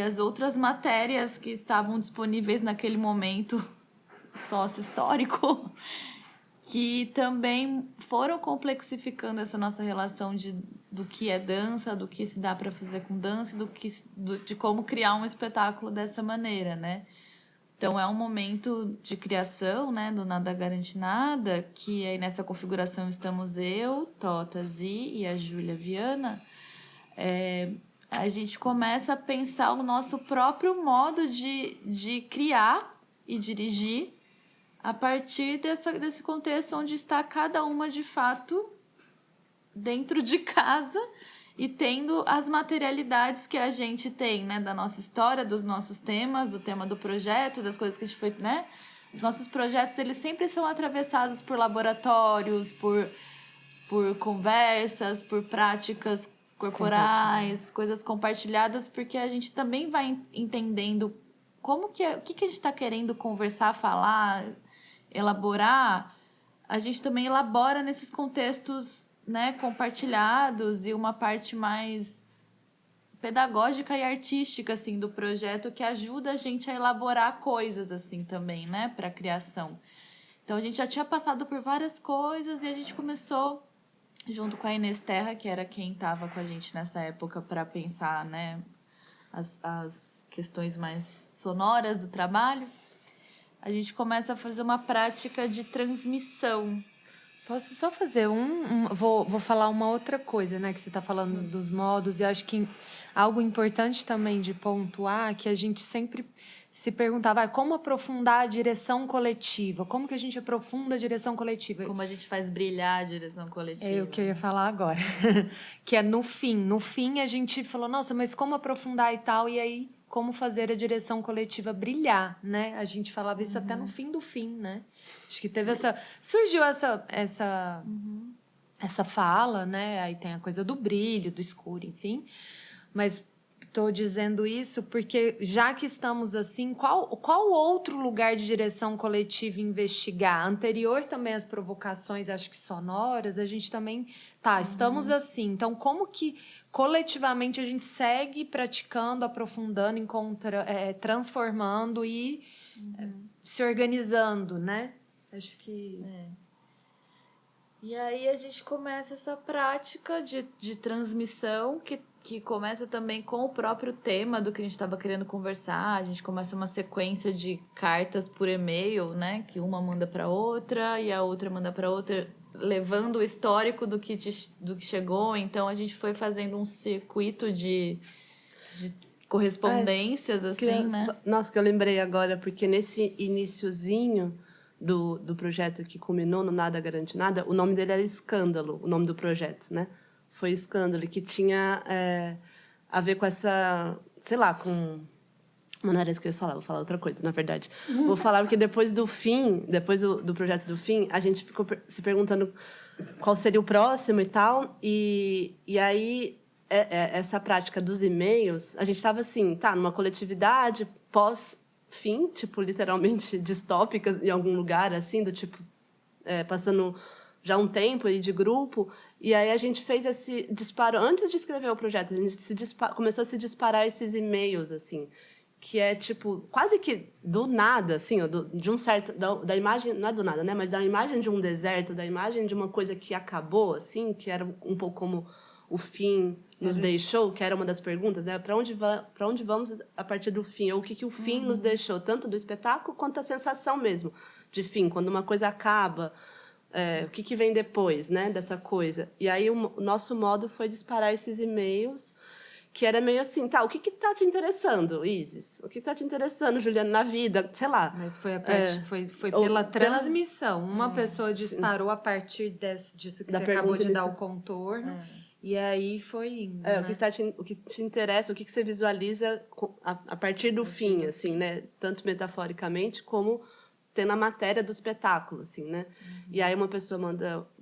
as outras matérias que estavam disponíveis naquele momento sócio-histórico, que também foram complexificando essa nossa relação do que é dança, do que se dá para fazer com dança, de como criar um espetáculo dessa maneira, né? Então, é um momento de criação, né, do Nada Garante Nada, que aí nessa configuração estamos eu, Tota Zi e a Júlia Viana. A gente começa a pensar o nosso próprio modo de criar e dirigir a partir desse contexto onde está cada uma, de fato, dentro de casa e tendo as materialidades que a gente tem, né? Da nossa história, dos nossos temas, do tema do projeto, das coisas que a gente foi, né? Os nossos projetos, eles sempre são atravessados por laboratórios, por conversas, por práticas corporais, coisas compartilhadas, porque a gente também vai entendendo o que a gente está querendo conversar, falar, elaborar. A gente também elabora nesses contextos, né, compartilhados, e uma parte mais pedagógica e artística, assim, do projeto, que ajuda a gente a elaborar coisas, assim, também, né, para a criação. Então, a gente já tinha passado por várias coisas e a gente começou, junto com a Inês Terra, que era quem estava com a gente nessa época para pensar, né, as questões mais sonoras do trabalho, a gente começa a fazer uma prática de transmissão. Posso só fazer vou falar uma outra coisa, né? Que você está falando dos modos. E acho que algo importante também de pontuar, que a gente sempre se perguntava, como aprofundar a direção coletiva? Como que a gente aprofunda a direção coletiva? Como a gente faz brilhar a direção coletiva. É o que eu ia falar agora. Que é no fim. No fim, a gente falou, nossa, mas como aprofundar e tal? E aí, como fazer a direção coletiva brilhar, né? A gente falava isso até no fim do fim, né? Acho que teve surgiu essa fala, né? Aí tem a coisa do brilho, do escuro, enfim. Mas estou dizendo isso porque, já que estamos assim, qual outro lugar de direção coletiva investigar? Anterior também às provocações, acho que sonoras, a gente também... estamos assim. Então, como que coletivamente a gente segue praticando, aprofundando, transformando e se organizando, né? Acho que... E aí a gente começa essa prática de transmissão que começa também com o próprio tema do que a gente estava querendo conversar. A gente começa uma sequência de cartas por e-mail, né? Que uma manda para outra e a outra manda para outra, levando o histórico do que chegou. Então, a gente foi fazendo um circuito de correspondências, assim, né? Nossa, que eu lembrei agora, porque nesse iniciozinho do projeto que culminou no Nada Garante Nada, o nome dele era Escândalo, o nome do projeto, né? Foi Escândalo, que tinha a ver com essa... Sei lá, com... Mas não era isso que eu ia falar, vou falar outra coisa, na verdade. Vou falar porque depois do fim, depois do projeto do fim, a gente ficou se perguntando qual seria o próximo e tal. E aí, essa prática dos e-mails, a gente estava assim, numa coletividade pós-fim, tipo, literalmente distópica em algum lugar, assim, do tipo, passando já um tempo aí de grupo. E aí a gente fez esse disparo, antes de escrever o projeto, a gente começou a se disparar esses e-mails, assim, que é, tipo, quase que do nada, assim, de um certo... Da imagem, não é do nada, né? Mas da imagem de um deserto, da imagem de uma coisa que acabou, assim, que era um pouco como o fim nos deixou, que era uma das perguntas, né? Para onde vamos a partir do fim? Ou o que o fim nos deixou, tanto do espetáculo quanto a sensação mesmo de fim, quando uma coisa acaba... o que vem depois, né, dessa coisa. E aí o nosso modo foi disparar esses e-mails, que era meio assim, o que está te interessando, Isis? O que está te interessando, Juliana, na vida? Sei lá. Mas foi pela transmissão. Uma pessoa disparou a partir disso que você acabou de dar o contorno. E aí foi indo, né? O que te interessa, o que você visualiza a partir do fim, assim, né? Tanto metaforicamente como... tendo a matéria do espetáculo, assim, né? E aí uma pessoa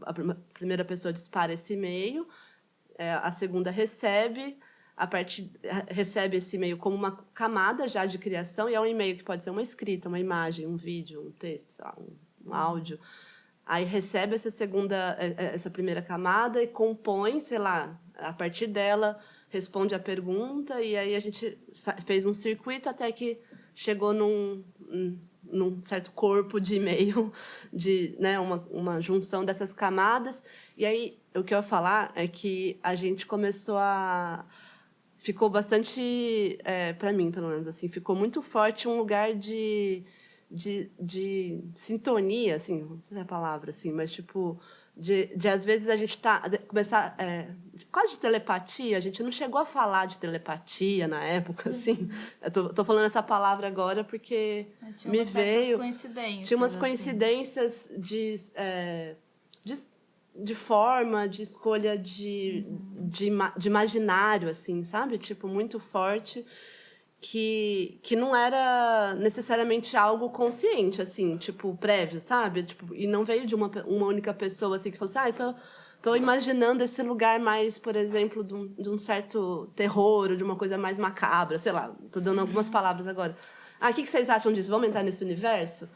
a primeira pessoa dispara esse e-mail, a segunda recebe, recebe esse e-mail como uma camada já de criação, e é um e-mail que pode ser uma escrita, uma imagem, um vídeo, um texto, sei lá, um áudio. Aí recebe essa primeira camada e compõe, sei lá, a partir dela, responde a pergunta, e aí a gente fez um circuito até que chegou num certo corpo de e-mail, né, uma junção dessas camadas. E aí, o que eu ia falar é que a gente começou ficou bastante, para mim, pelo menos, assim, ficou muito forte um lugar de sintonia, assim, não sei se é a palavra, assim, mas, tipo, de às vezes a gente começar, quase de telepatia, a gente não chegou a falar de telepatia na época, assim, eu tô falando essa palavra agora porque me veio... Tinha umas coincidências de forma, de escolha de imaginário, assim, sabe? Tipo, muito forte, que não era necessariamente algo consciente, assim, tipo, prévio, sabe? Tipo, e não veio de uma única pessoa, assim, que falou assim, tô imaginando esse lugar mais, por exemplo, de um certo terror, ou de uma coisa mais macabra, sei lá, tô dando algumas palavras agora. O que vocês acham disso? Vamos entrar nesse universo?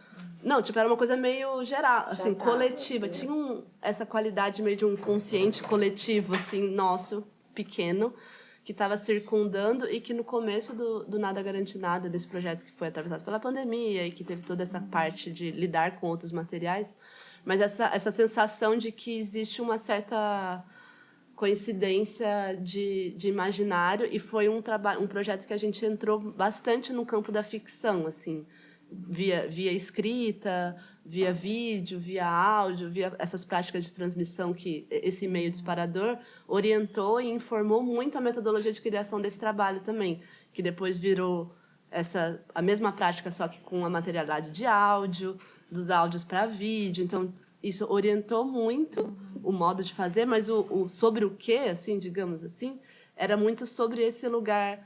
Não, tipo, era uma coisa meio geral, assim, coletiva. Tinha essa qualidade meio de um consciente coletivo, assim, nosso, pequeno, que estava circundando e que no começo do Nada Garante Nada, desse projeto que foi atravessado pela pandemia e que teve toda essa parte de lidar com outros materiais, mas essa sensação de que existe uma certa coincidência de imaginário, e foi um projeto que a gente entrou bastante no campo da ficção, assim, via escrita, via vídeo, via áudio, via essas práticas de transmissão que esse meio disparador orientou e informou muito a metodologia de criação desse trabalho também, que depois virou a mesma prática, só que com a materialidade de áudio, dos áudios para vídeo. Então, isso orientou muito o modo de fazer, mas sobre o quê, assim, digamos assim, era muito sobre esse lugar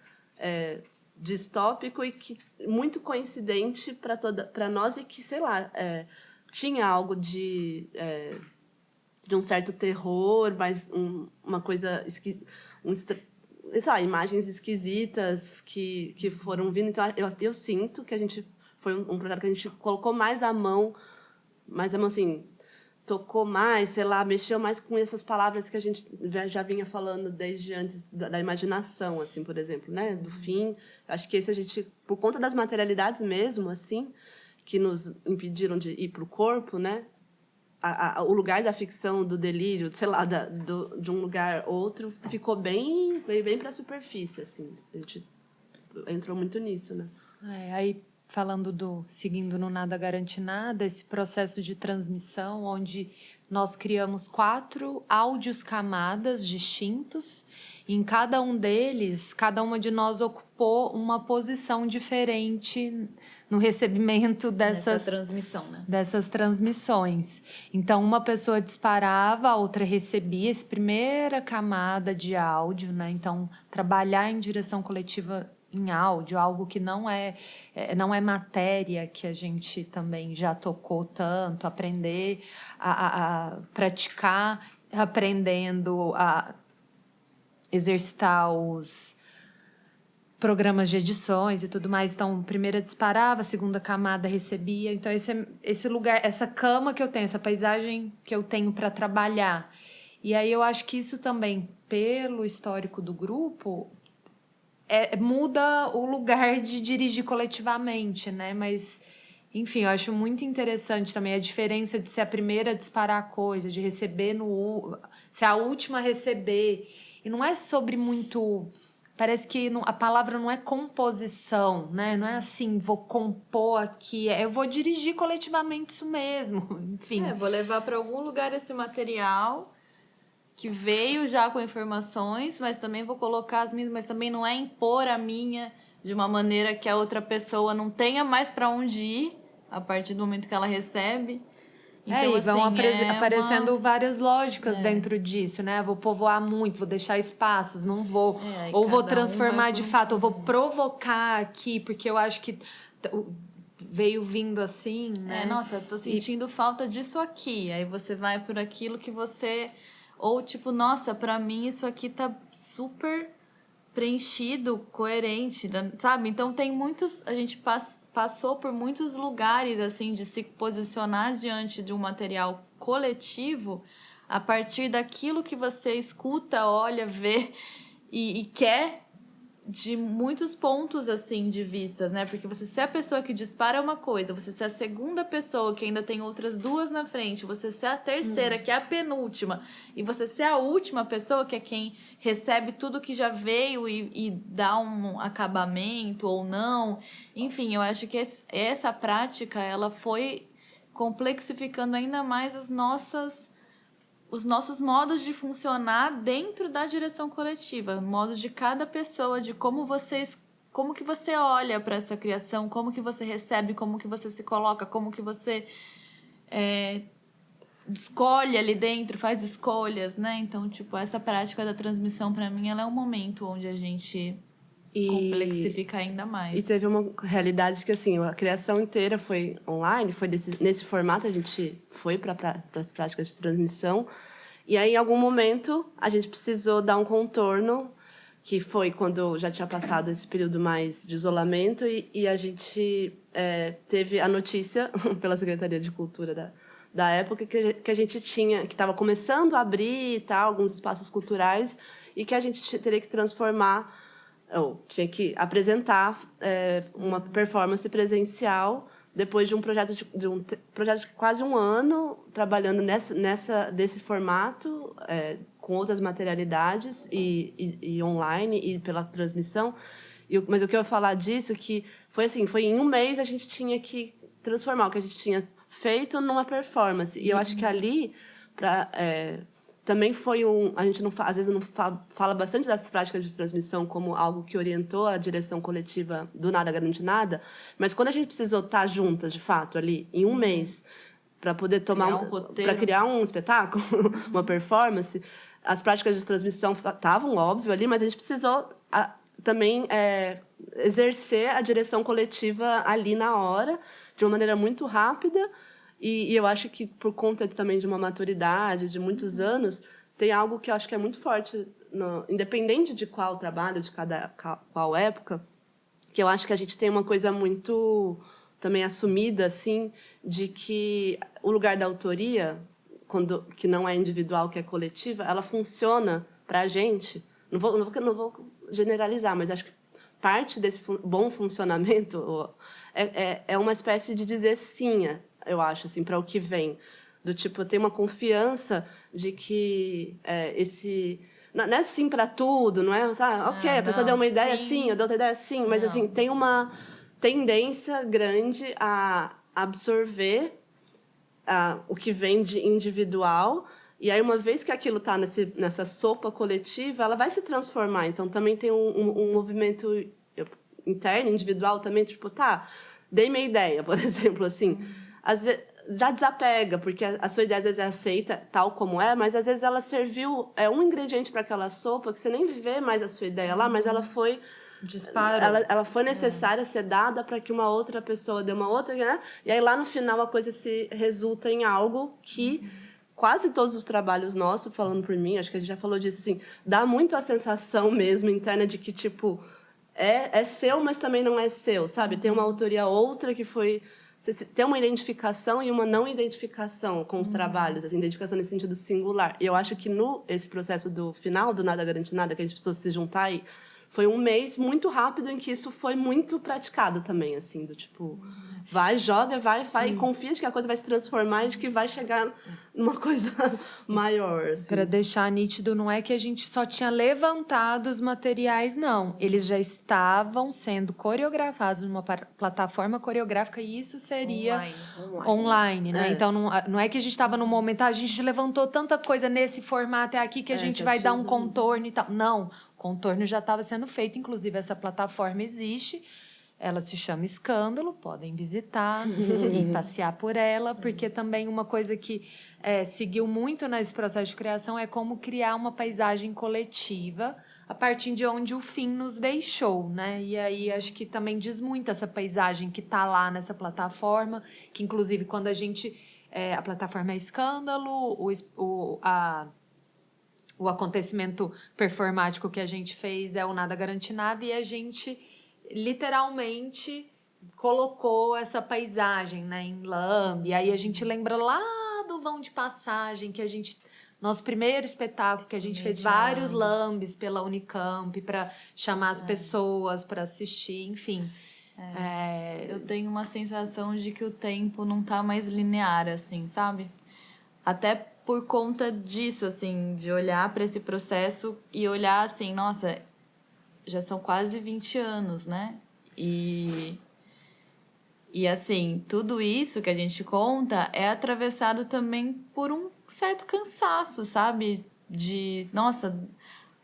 distópico e que muito coincidente para nós, e que, sei lá, tinha algo de um certo terror, mas uma coisa sei lá, imagens esquisitas que foram vindo. Então, eu sinto que a gente foi um projeto que a gente colocou mais a mão, assim, tocou mais, sei lá, mexeu mais com essas palavras que a gente já vinha falando desde antes da imaginação, assim, por exemplo, né? Do fim. Acho que esse a gente, por conta das materialidades mesmo, assim, que nos impediram de ir para o corpo, né? O lugar da ficção, do delírio, sei lá, de um lugar outro, ficou bem para a superfície, assim. A gente entrou muito nisso, né? Aí, seguindo no Nada Garante Nada, esse processo de transmissão, onde nós criamos 4 áudios camadas distintos, e em cada um deles, cada uma de nós ocupou uma posição diferente no recebimento dessas transmissão, né? Dessas transmissões. Então, uma pessoa disparava, a outra recebia essa primeira camada de áudio, né? Então, trabalhar em direção coletiva em áudio, algo que não é matéria, que a gente também já tocou tanto, aprender a praticar, aprendendo a exercitar os programas de edições e tudo mais. Então, a primeira disparava, a segunda camada recebia. Então, esse lugar, essa cama que eu tenho, essa paisagem que eu tenho para trabalhar. E aí eu acho que isso também, pelo histórico do grupo, muda o lugar de dirigir coletivamente, né? Mas, enfim, eu acho muito interessante também a diferença de ser a primeira a disparar a coisa, de receber ser a última a receber. E não é sobre muito... Parece que a palavra não é composição, né? Não é assim, vou compor aqui. Eu vou dirigir coletivamente isso mesmo, enfim. Vou levar para algum lugar esse material que veio já com informações, mas também vou colocar as minhas, mas também não é impor a minha de uma maneira que a outra pessoa não tenha mais para onde ir a partir do momento que ela recebe. Então, vão aparecendo várias lógicas dentro disso, né? Vou povoar muito, vou deixar espaços, não vou. Ou vou transformar de fato, ou vou provocar aqui, porque eu acho que veio vindo assim, né? Nossa, eu tô sentindo falta disso aqui. Aí você vai por aquilo que você... Ou tipo, nossa, pra mim isso aqui tá super preenchido, coerente, sabe? Então tem muitos... A gente passou por muitos lugares, assim, de se posicionar diante de um material coletivo a partir daquilo que você escuta, olha, vê e quer de muitos pontos, assim, de vistas, né? Porque você ser a pessoa que dispara é uma coisa, você ser a segunda pessoa que ainda tem outras duas na frente, você ser a terceira, que é a penúltima, e você ser a última pessoa, que é quem recebe tudo que já veio e dá um acabamento ou não. Enfim, eu acho que essa prática, ela foi complexificando ainda mais os nossos modos de funcionar dentro da direção coletiva, modos de cada pessoa, de como que você olha para essa criação, como que você recebe, como que você se coloca, como que você escolhe ali dentro, faz escolhas, né? Então, tipo, essa prática da transmissão, para mim, ela é um momento onde a gente complexifica ainda mais. E teve uma realidade que, assim, a criação inteira foi online, foi nesse formato, a gente foi para as práticas de transmissão. E aí, em algum momento, a gente precisou dar um contorno, que foi quando já tinha passado esse período mais de isolamento, e a gente teve a notícia pela Secretaria de Cultura da época que a gente tinha, que estava começando a abrir e tal, alguns espaços culturais, e que a gente teria que transformar, ou tinha que apresentar uma performance presencial depois de um projeto de quase um ano trabalhando desse formato, com outras materialidades e online e pela transmissão. Mas o que eu ia falar disso que foi assim, foi em um mês a gente tinha que transformar o que a gente tinha feito numa performance. E eu acho que ali também foi a gente às vezes não fala bastante dessas práticas de transmissão como algo que orientou a direção coletiva do Nada Garante Nada, mas quando a gente precisou estar juntas, de fato, ali, em um mês, para poder para criar um espetáculo, uma performance, as práticas de transmissão estavam, óbvio, ali, mas a gente precisou também exercer a direção coletiva ali na hora, de uma maneira muito rápida. E eu acho que, por conta também de uma maturidade de muitos anos, tem algo que eu acho que é muito forte, independente de qual trabalho, de qual época, que eu acho que a gente tem uma coisa muito também assumida, assim, de que o lugar da autoria, que não é individual, que é coletiva, ela funciona para a gente. Não vou generalizar, mas acho que parte desse bom funcionamento é uma espécie de dizer sim, eu acho, assim, para o que vem. Do tipo, eu tenho uma confiança de que não é sim para tudo, não é? Ok, a pessoa deu uma ideia sim, eu dei outra ideia sim, mas assim, tem uma tendência grande a absorver o que vem de individual, e aí, uma vez que aquilo está nessa sopa coletiva, ela vai se transformar. Então, também tem um movimento interno, individual também, tipo, dei minha ideia, por exemplo, assim. Às vezes, já desapega, porque a sua ideia às vezes é aceita tal como é, mas às vezes ela serviu um ingrediente para aquela sopa que você nem vê mais a sua ideia lá, mas ela foi... Disparou. Ela foi necessária ser dada para que uma outra pessoa dê uma outra, né? E aí, lá no final, a coisa se resulta em algo que... Quase todos os trabalhos nossos, falando por mim, acho que a gente já falou disso, assim, dá muito a sensação mesmo interna de que, tipo, é seu, mas também não é seu, sabe? Tem uma autoria outra que foi... Tem uma identificação e uma não identificação com os trabalhos, assim, identificação nesse sentido singular. E eu acho que esse processo do final do Nada Garante Nada, que a gente precisou se juntar, foi um mês muito rápido em que isso foi muito praticado também, assim, do tipo... Vai, joga, vai e confia de que a coisa vai se transformar e de que vai chegar numa coisa maior. Assim. Para deixar nítido, não é que a gente só tinha levantado os materiais, não. Eles já estavam sendo coreografados numa plataforma coreográfica e isso seria online, né? Então, não é que a gente estava no momento, a gente levantou tanta coisa nesse formato aqui que a gente vai dar um contorno e tal. Não, o contorno já estava sendo feito, inclusive essa plataforma existe. Ela se chama Escândalo, podem visitar e passear por ela, porque também uma coisa que seguiu muito nesse processo de criação é como criar uma paisagem coletiva a partir de onde o fim nos deixou, né? E aí acho que também diz muito essa paisagem que está lá nessa plataforma, que inclusive quando a plataforma é Escândalo, o acontecimento performático que a gente fez é o Nada Garante Nada, e a gente literalmente colocou essa paisagem, né, em lambe. Aí a gente lembra lá do vão de passagem, que a gente... Nosso primeiro espetáculo, que a gente fez vários lambes pela Unicamp para chamar as pessoas para assistir, enfim. Eu tenho uma sensação de que o tempo não tá mais linear, assim, sabe? Até por conta disso, assim, de olhar para esse processo e olhar assim, nossa, já são quase 20 anos, né? E assim, tudo isso que a gente conta é atravessado também por um certo cansaço, sabe? Nossa,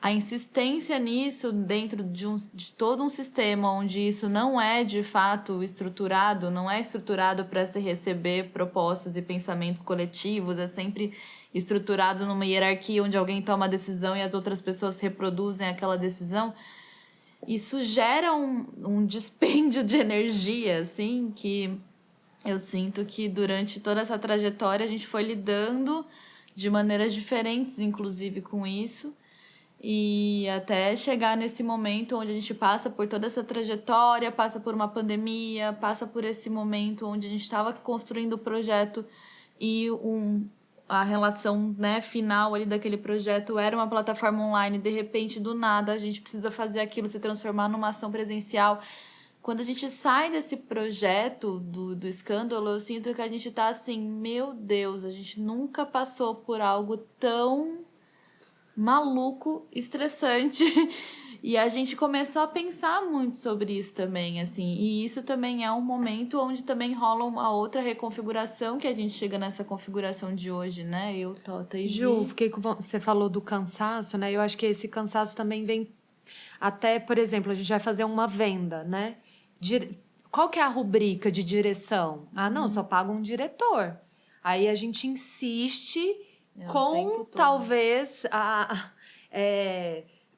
a insistência nisso dentro de todo um sistema onde isso não é de fato estruturado, não é estruturado para se receber propostas e pensamentos coletivos, é sempre estruturado numa hierarquia onde alguém toma a decisão e as outras pessoas reproduzem aquela decisão. Isso gera um dispêndio de energia, assim, que eu sinto que durante toda essa trajetória a gente foi lidando de maneiras diferentes, inclusive, com isso. E até chegar nesse momento onde a gente passa por toda essa trajetória, passa por uma pandemia, passa por esse momento onde a gente estava construindo o projeto e a relação, né, final ali daquele projeto era uma plataforma online, de repente, do nada, a gente precisa fazer aquilo se transformar numa ação presencial. Quando a gente sai desse projeto do escândalo, eu sinto que a gente tá assim, meu Deus, a gente nunca passou por algo tão maluco, estressante. E a gente começou a pensar muito sobre isso também, assim. E isso também é um momento onde também rola uma outra reconfiguração, que a gente chega nessa configuração de hoje, né? Eu, Tota e Ju, Gi. você falou do cansaço, né? Eu acho que esse cansaço também vem até, por exemplo, a gente vai fazer uma venda, né? Qual que é a rubrica de direção? Ah, não, só paga um diretor. Aí a gente insiste O com, tempo todo. talvez,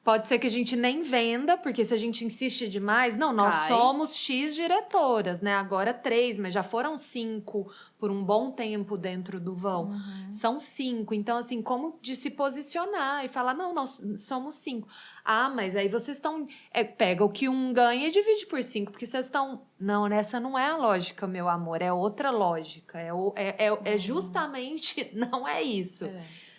pode ser que a gente nem venda, porque se a gente insiste demais... Não, nós Cai. somos X diretoras, né? Agora 3, mas já foram 5 por um bom tempo dentro do vão. São 5. Então, assim, como de se posicionar e falar, não, nós somos 5. Ah, mas aí vocês estão... pega o que um ganha e divide por 5, porque vocês estão... Não, essa não é a lógica, meu amor. É outra lógica. É justamente... Não é isso.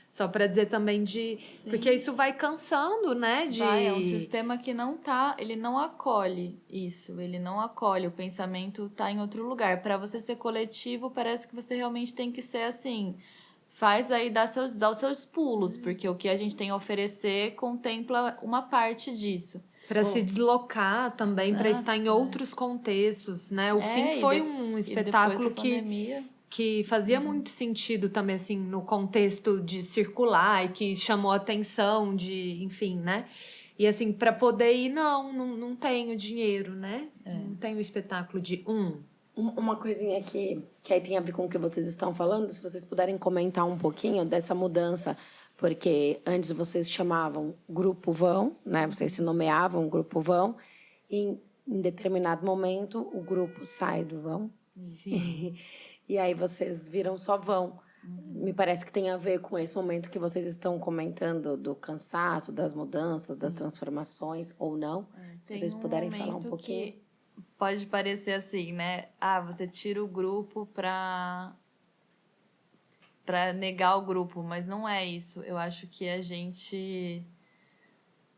Só para dizer também Sim. porque isso vai cansando, né? É um sistema que não tá, ele não acolhe isso, ele não acolhe, o pensamento tá em outro lugar. Para você ser coletivo, parece que você realmente tem que ser assim, faz aí, dá os seus pulos, porque o que a gente tem a oferecer contempla uma parte disso. Para se deslocar também, para estar em outros contextos, né? O Fim foi um espetáculo que fazia muito sentido também, assim, no contexto de circular e que chamou atenção enfim, né? E assim, para poder ir, não tenho dinheiro, né? Não tenho espetáculo de Uma coisinha que aí tem a ver com o que vocês estão falando, se vocês puderem comentar um pouquinho dessa mudança, porque antes vocês chamavam Grupo Vão, né? Vocês se nomeavam Grupo Vão, e em determinado momento o grupo sai do Vão. Sim. E aí vocês viram só Vão. Me parece que tem a ver com esse momento que vocês estão comentando do cansaço, das mudanças, das transformações, ou não. Se vocês puderem falar um pouquinho. Que pode parecer assim, né? Você tira o grupo para negar o grupo, mas não é isso. Eu acho que a gente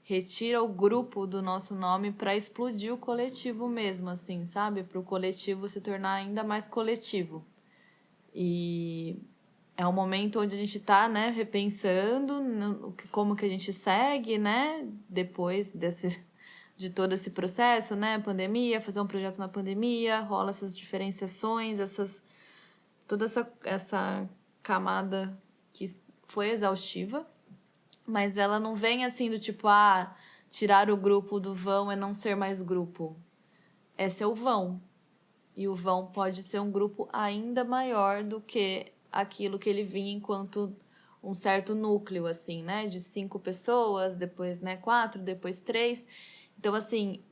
retira o grupo do nosso nome para explodir o coletivo mesmo, assim, sabe? Para o coletivo se tornar ainda mais coletivo. E é um momento onde a gente está, né, repensando como que a gente segue, né, depois de todo esse processo, né, pandemia, fazer um projeto na pandemia, rola essas diferenciações, toda essa camada que foi exaustiva, mas ela não vem assim do tipo, tirar o grupo do vão é não ser mais grupo. É ser o vão. E o vão pode ser um grupo ainda maior do que aquilo que ele vinha enquanto um certo núcleo, assim, né? De 5 pessoas, depois, né, 4, depois 3. Então, assim,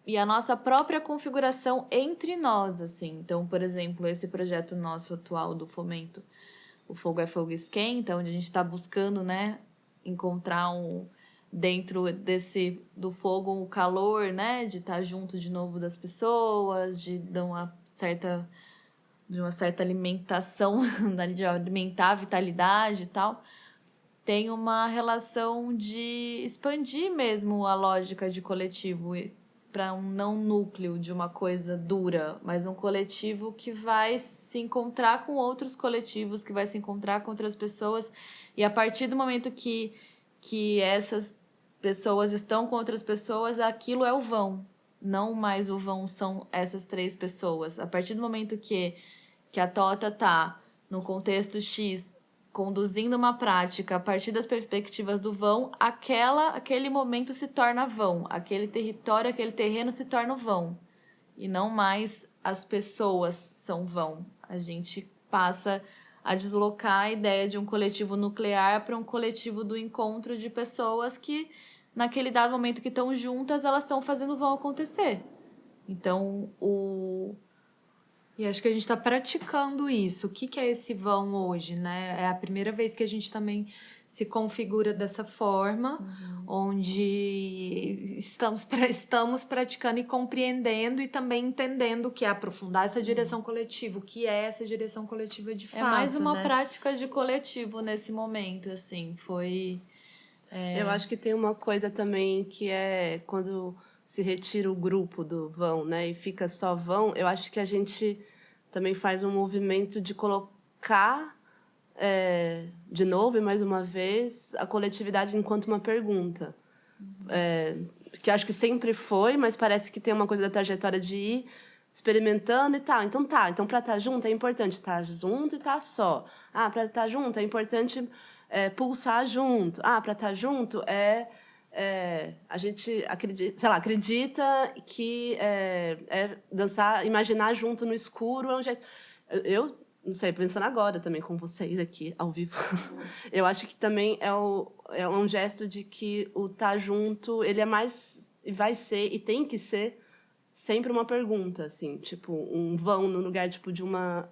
e a nossa própria configuração entre nós, assim. Então, por exemplo, esse projeto nosso atual do Fomento, o Fogo é Fogo Esquenta, onde a gente está buscando, né, encontrar dentro do fogo o calor, né? De estar junto de novo das pessoas, de dar uma certa alimentação, de alimentar a vitalidade e tal. Tem uma relação de expandir mesmo a lógica de coletivo para um não núcleo de uma coisa dura, mas um coletivo que vai se encontrar com outros coletivos, que vai se encontrar com outras pessoas, e a partir do momento que essas pessoas estão com outras pessoas, aquilo é o vão. Não mais o vão são essas 3 pessoas. A partir do momento que a Tota tá no contexto X conduzindo uma prática a partir das perspectivas do vão, aquele momento se torna vão, aquele território, aquele terreno se torna vão, e não mais as pessoas são vão. A gente passa a deslocar a ideia de um coletivo nuclear para um coletivo do encontro de pessoas que, naquele dado momento que estão juntas, elas estão fazendo o vão acontecer. Então, E acho que a gente está praticando isso. O que é esse vão hoje, né? É a primeira vez que a gente também se configura dessa forma, onde estamos praticando e compreendendo e também entendendo o que é aprofundar essa direção coletiva, o que é essa direção coletiva de fato, é mais uma né? prática de coletivo nesse momento, assim, foi... Eu acho que tem uma coisa também que é quando se retira o grupo do vão, né, e fica só vão, eu acho que a gente também faz um movimento de colocar de novo e mais uma vez a coletividade enquanto uma pergunta. Que acho que sempre foi, mas parece que tem uma coisa da trajetória de ir experimentando e tal. Então para estar junto é importante estar junto e estar só. Para estar junto é importante pulsar junto. Para estar junto a gente acredita que dançar, imaginar junto no escuro é um jeito. Eu não sei, pensando agora também com vocês aqui ao vivo, eu acho que também é um gesto de que o estar junto ele é mais, vai ser e tem que ser sempre uma pergunta, assim, tipo um vão no lugar tipo de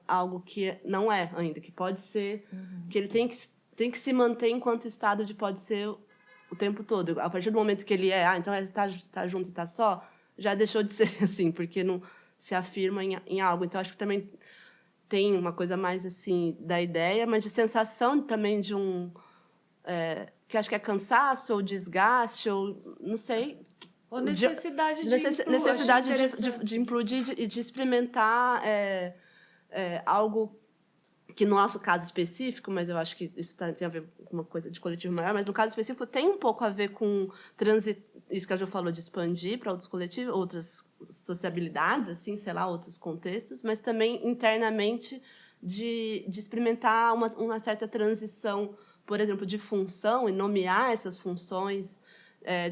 algo que não é ainda, que pode ser, que ele tem que se manter enquanto estado de pode ser o tempo todo. A partir do momento que ele então tá junto e tá só, já deixou de ser assim, porque não se afirma em algo. Então acho que também tem uma coisa mais assim da ideia, mas de sensação também de que acho que é cansaço ou desgaste ou não sei, Ou necessidade de implodir e de experimentar algo que no nosso caso específico, mas eu acho que isso tem a ver com uma coisa de coletivo maior, mas no caso específico tem um pouco a ver com isso que a Jo falou, de expandir para outros coletivos, outras sociabilidades, assim, sei lá, outros contextos, mas também internamente de experimentar uma certa transição, por exemplo, de função e nomear essas funções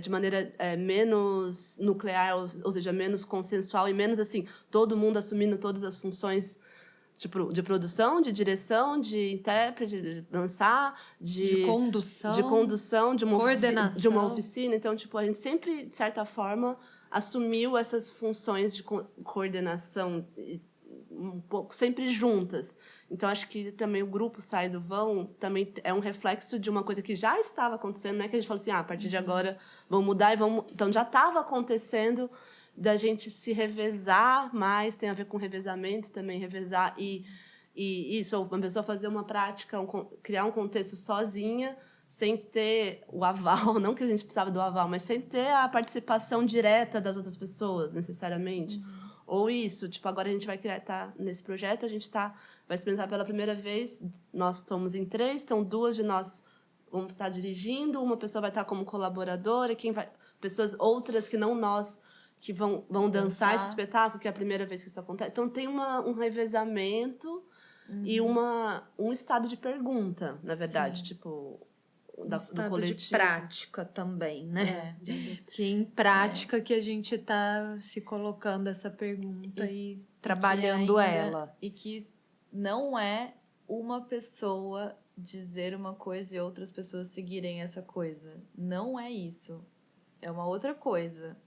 de maneira menos nuclear, ou seja, menos consensual e menos assim, todo mundo assumindo todas as funções de produção, de direção, de intérprete, de dançar, de condução, de uma oficina. Então, tipo, a gente sempre, de certa forma, assumiu essas funções de coordenação um pouco sempre juntas. Então, acho que também o grupo Sai do Vão também é um reflexo de uma coisa que já estava acontecendo, não é que a gente falou assim, a partir de agora vamos mudar e vamos... Então, já estava acontecendo da gente se revezar mais, tem a ver com revezamento também, revezar e isso, uma pessoa fazer uma prática, criar um contexto sozinha, sem ter o aval, não que a gente precisava do aval, mas sem ter a participação direta das outras pessoas, necessariamente. Ou isso, tipo, agora a gente vai nesse projeto, a gente vai experimentar pela primeira vez, nós estamos em 3, então 2 de nós vamos estar dirigindo, uma pessoa vai estar como colaboradora, pessoas outras que não nós, que vão dançar esse espetáculo, que é a primeira vez que isso acontece. Então, tem um revezamento e um estado de pergunta, na verdade, tipo, do coletivo. De prática também, né? É. Que em prática que a gente está se colocando essa pergunta e trabalhando ela. E que não é uma pessoa dizer uma coisa e outras pessoas seguirem essa coisa. Não é isso. É uma outra coisa.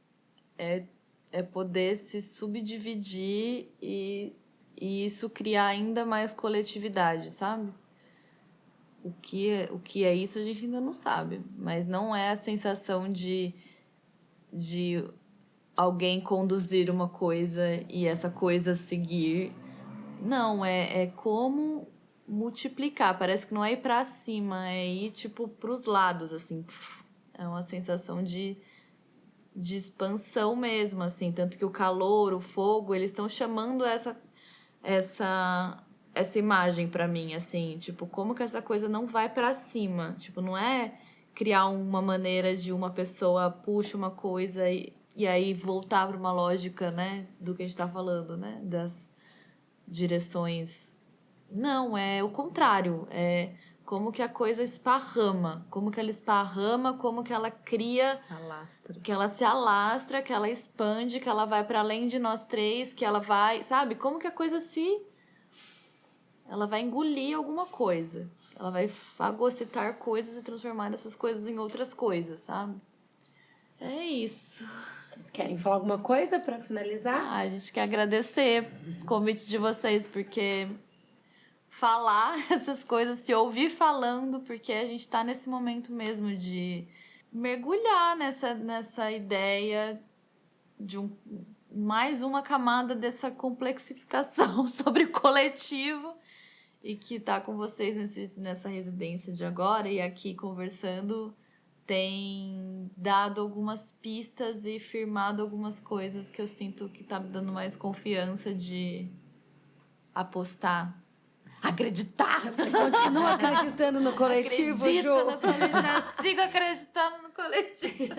É poder se subdividir e isso criar ainda mais coletividade, sabe? O que é isso a gente ainda não sabe. Mas não é a sensação de alguém conduzir uma coisa e essa coisa seguir. Não, é como multiplicar. Parece que não é ir pra cima, é ir, tipo, pros lados, assim. É uma sensação de expansão mesmo, assim. Tanto que o calor, o fogo, eles estão chamando essa imagem pra mim, assim. Tipo, como que essa coisa não vai pra cima? Tipo, não é criar uma maneira de uma pessoa puxa uma coisa e aí voltar pra uma lógica, né? Do que a gente tá falando, né? Das direções. Não, é o contrário. É como que a coisa esparrama. Como que ela esparrama, como que ela cria... Se alastra. Que ela se alastra, que ela expande, que ela vai para além de nós três, que ela vai... Sabe? Como que a coisa se... Ela vai engolir alguma coisa. Ela vai fagocitar coisas e transformar essas coisas em outras coisas, sabe? É isso. Vocês querem falar alguma coisa para finalizar? A gente quer agradecer o convite de vocês, porque falar essas coisas, se ouvir falando, porque a gente tá nesse momento mesmo de mergulhar nessa ideia de mais uma camada dessa complexificação sobre o coletivo e que tá com vocês nessa residência de agora e aqui conversando tem dado algumas pistas e firmado algumas coisas que eu sinto que tá me dando mais confiança de apostar. Acreditar! Você continua acreditando no coletivo, Acredito Ju? no coletivo. Sigo acreditando no coletivo.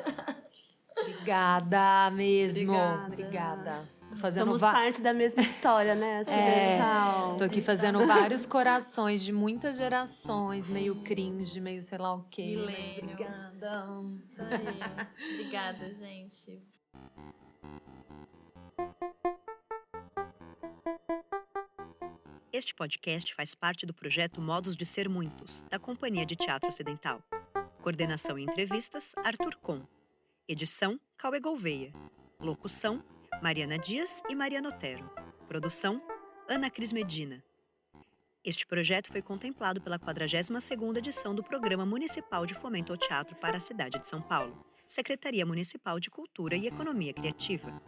Obrigada mesmo. Obrigada. Obrigada. Tô fazendo Somos parte da mesma história, né? Acidental. Tô aqui fazendo vários corações de muitas gerações, meio cringe, meio sei lá o quê. Mas Milênio. obrigada. Isso aí. Obrigada, gente. Este podcast faz parte do projeto Modos de Ser Muitos, da Companhia de Teatro Ocidental. Coordenação e entrevistas, Arthur Com. Edição, Cauê Gouveia. Locução, Mariana Dias e Mariana Otero. Produção, Ana Cris Medina. Este projeto foi contemplado pela 42ª edição do Programa Municipal de Fomento ao Teatro para a cidade de São Paulo, Secretaria Municipal de Cultura e Economia Criativa.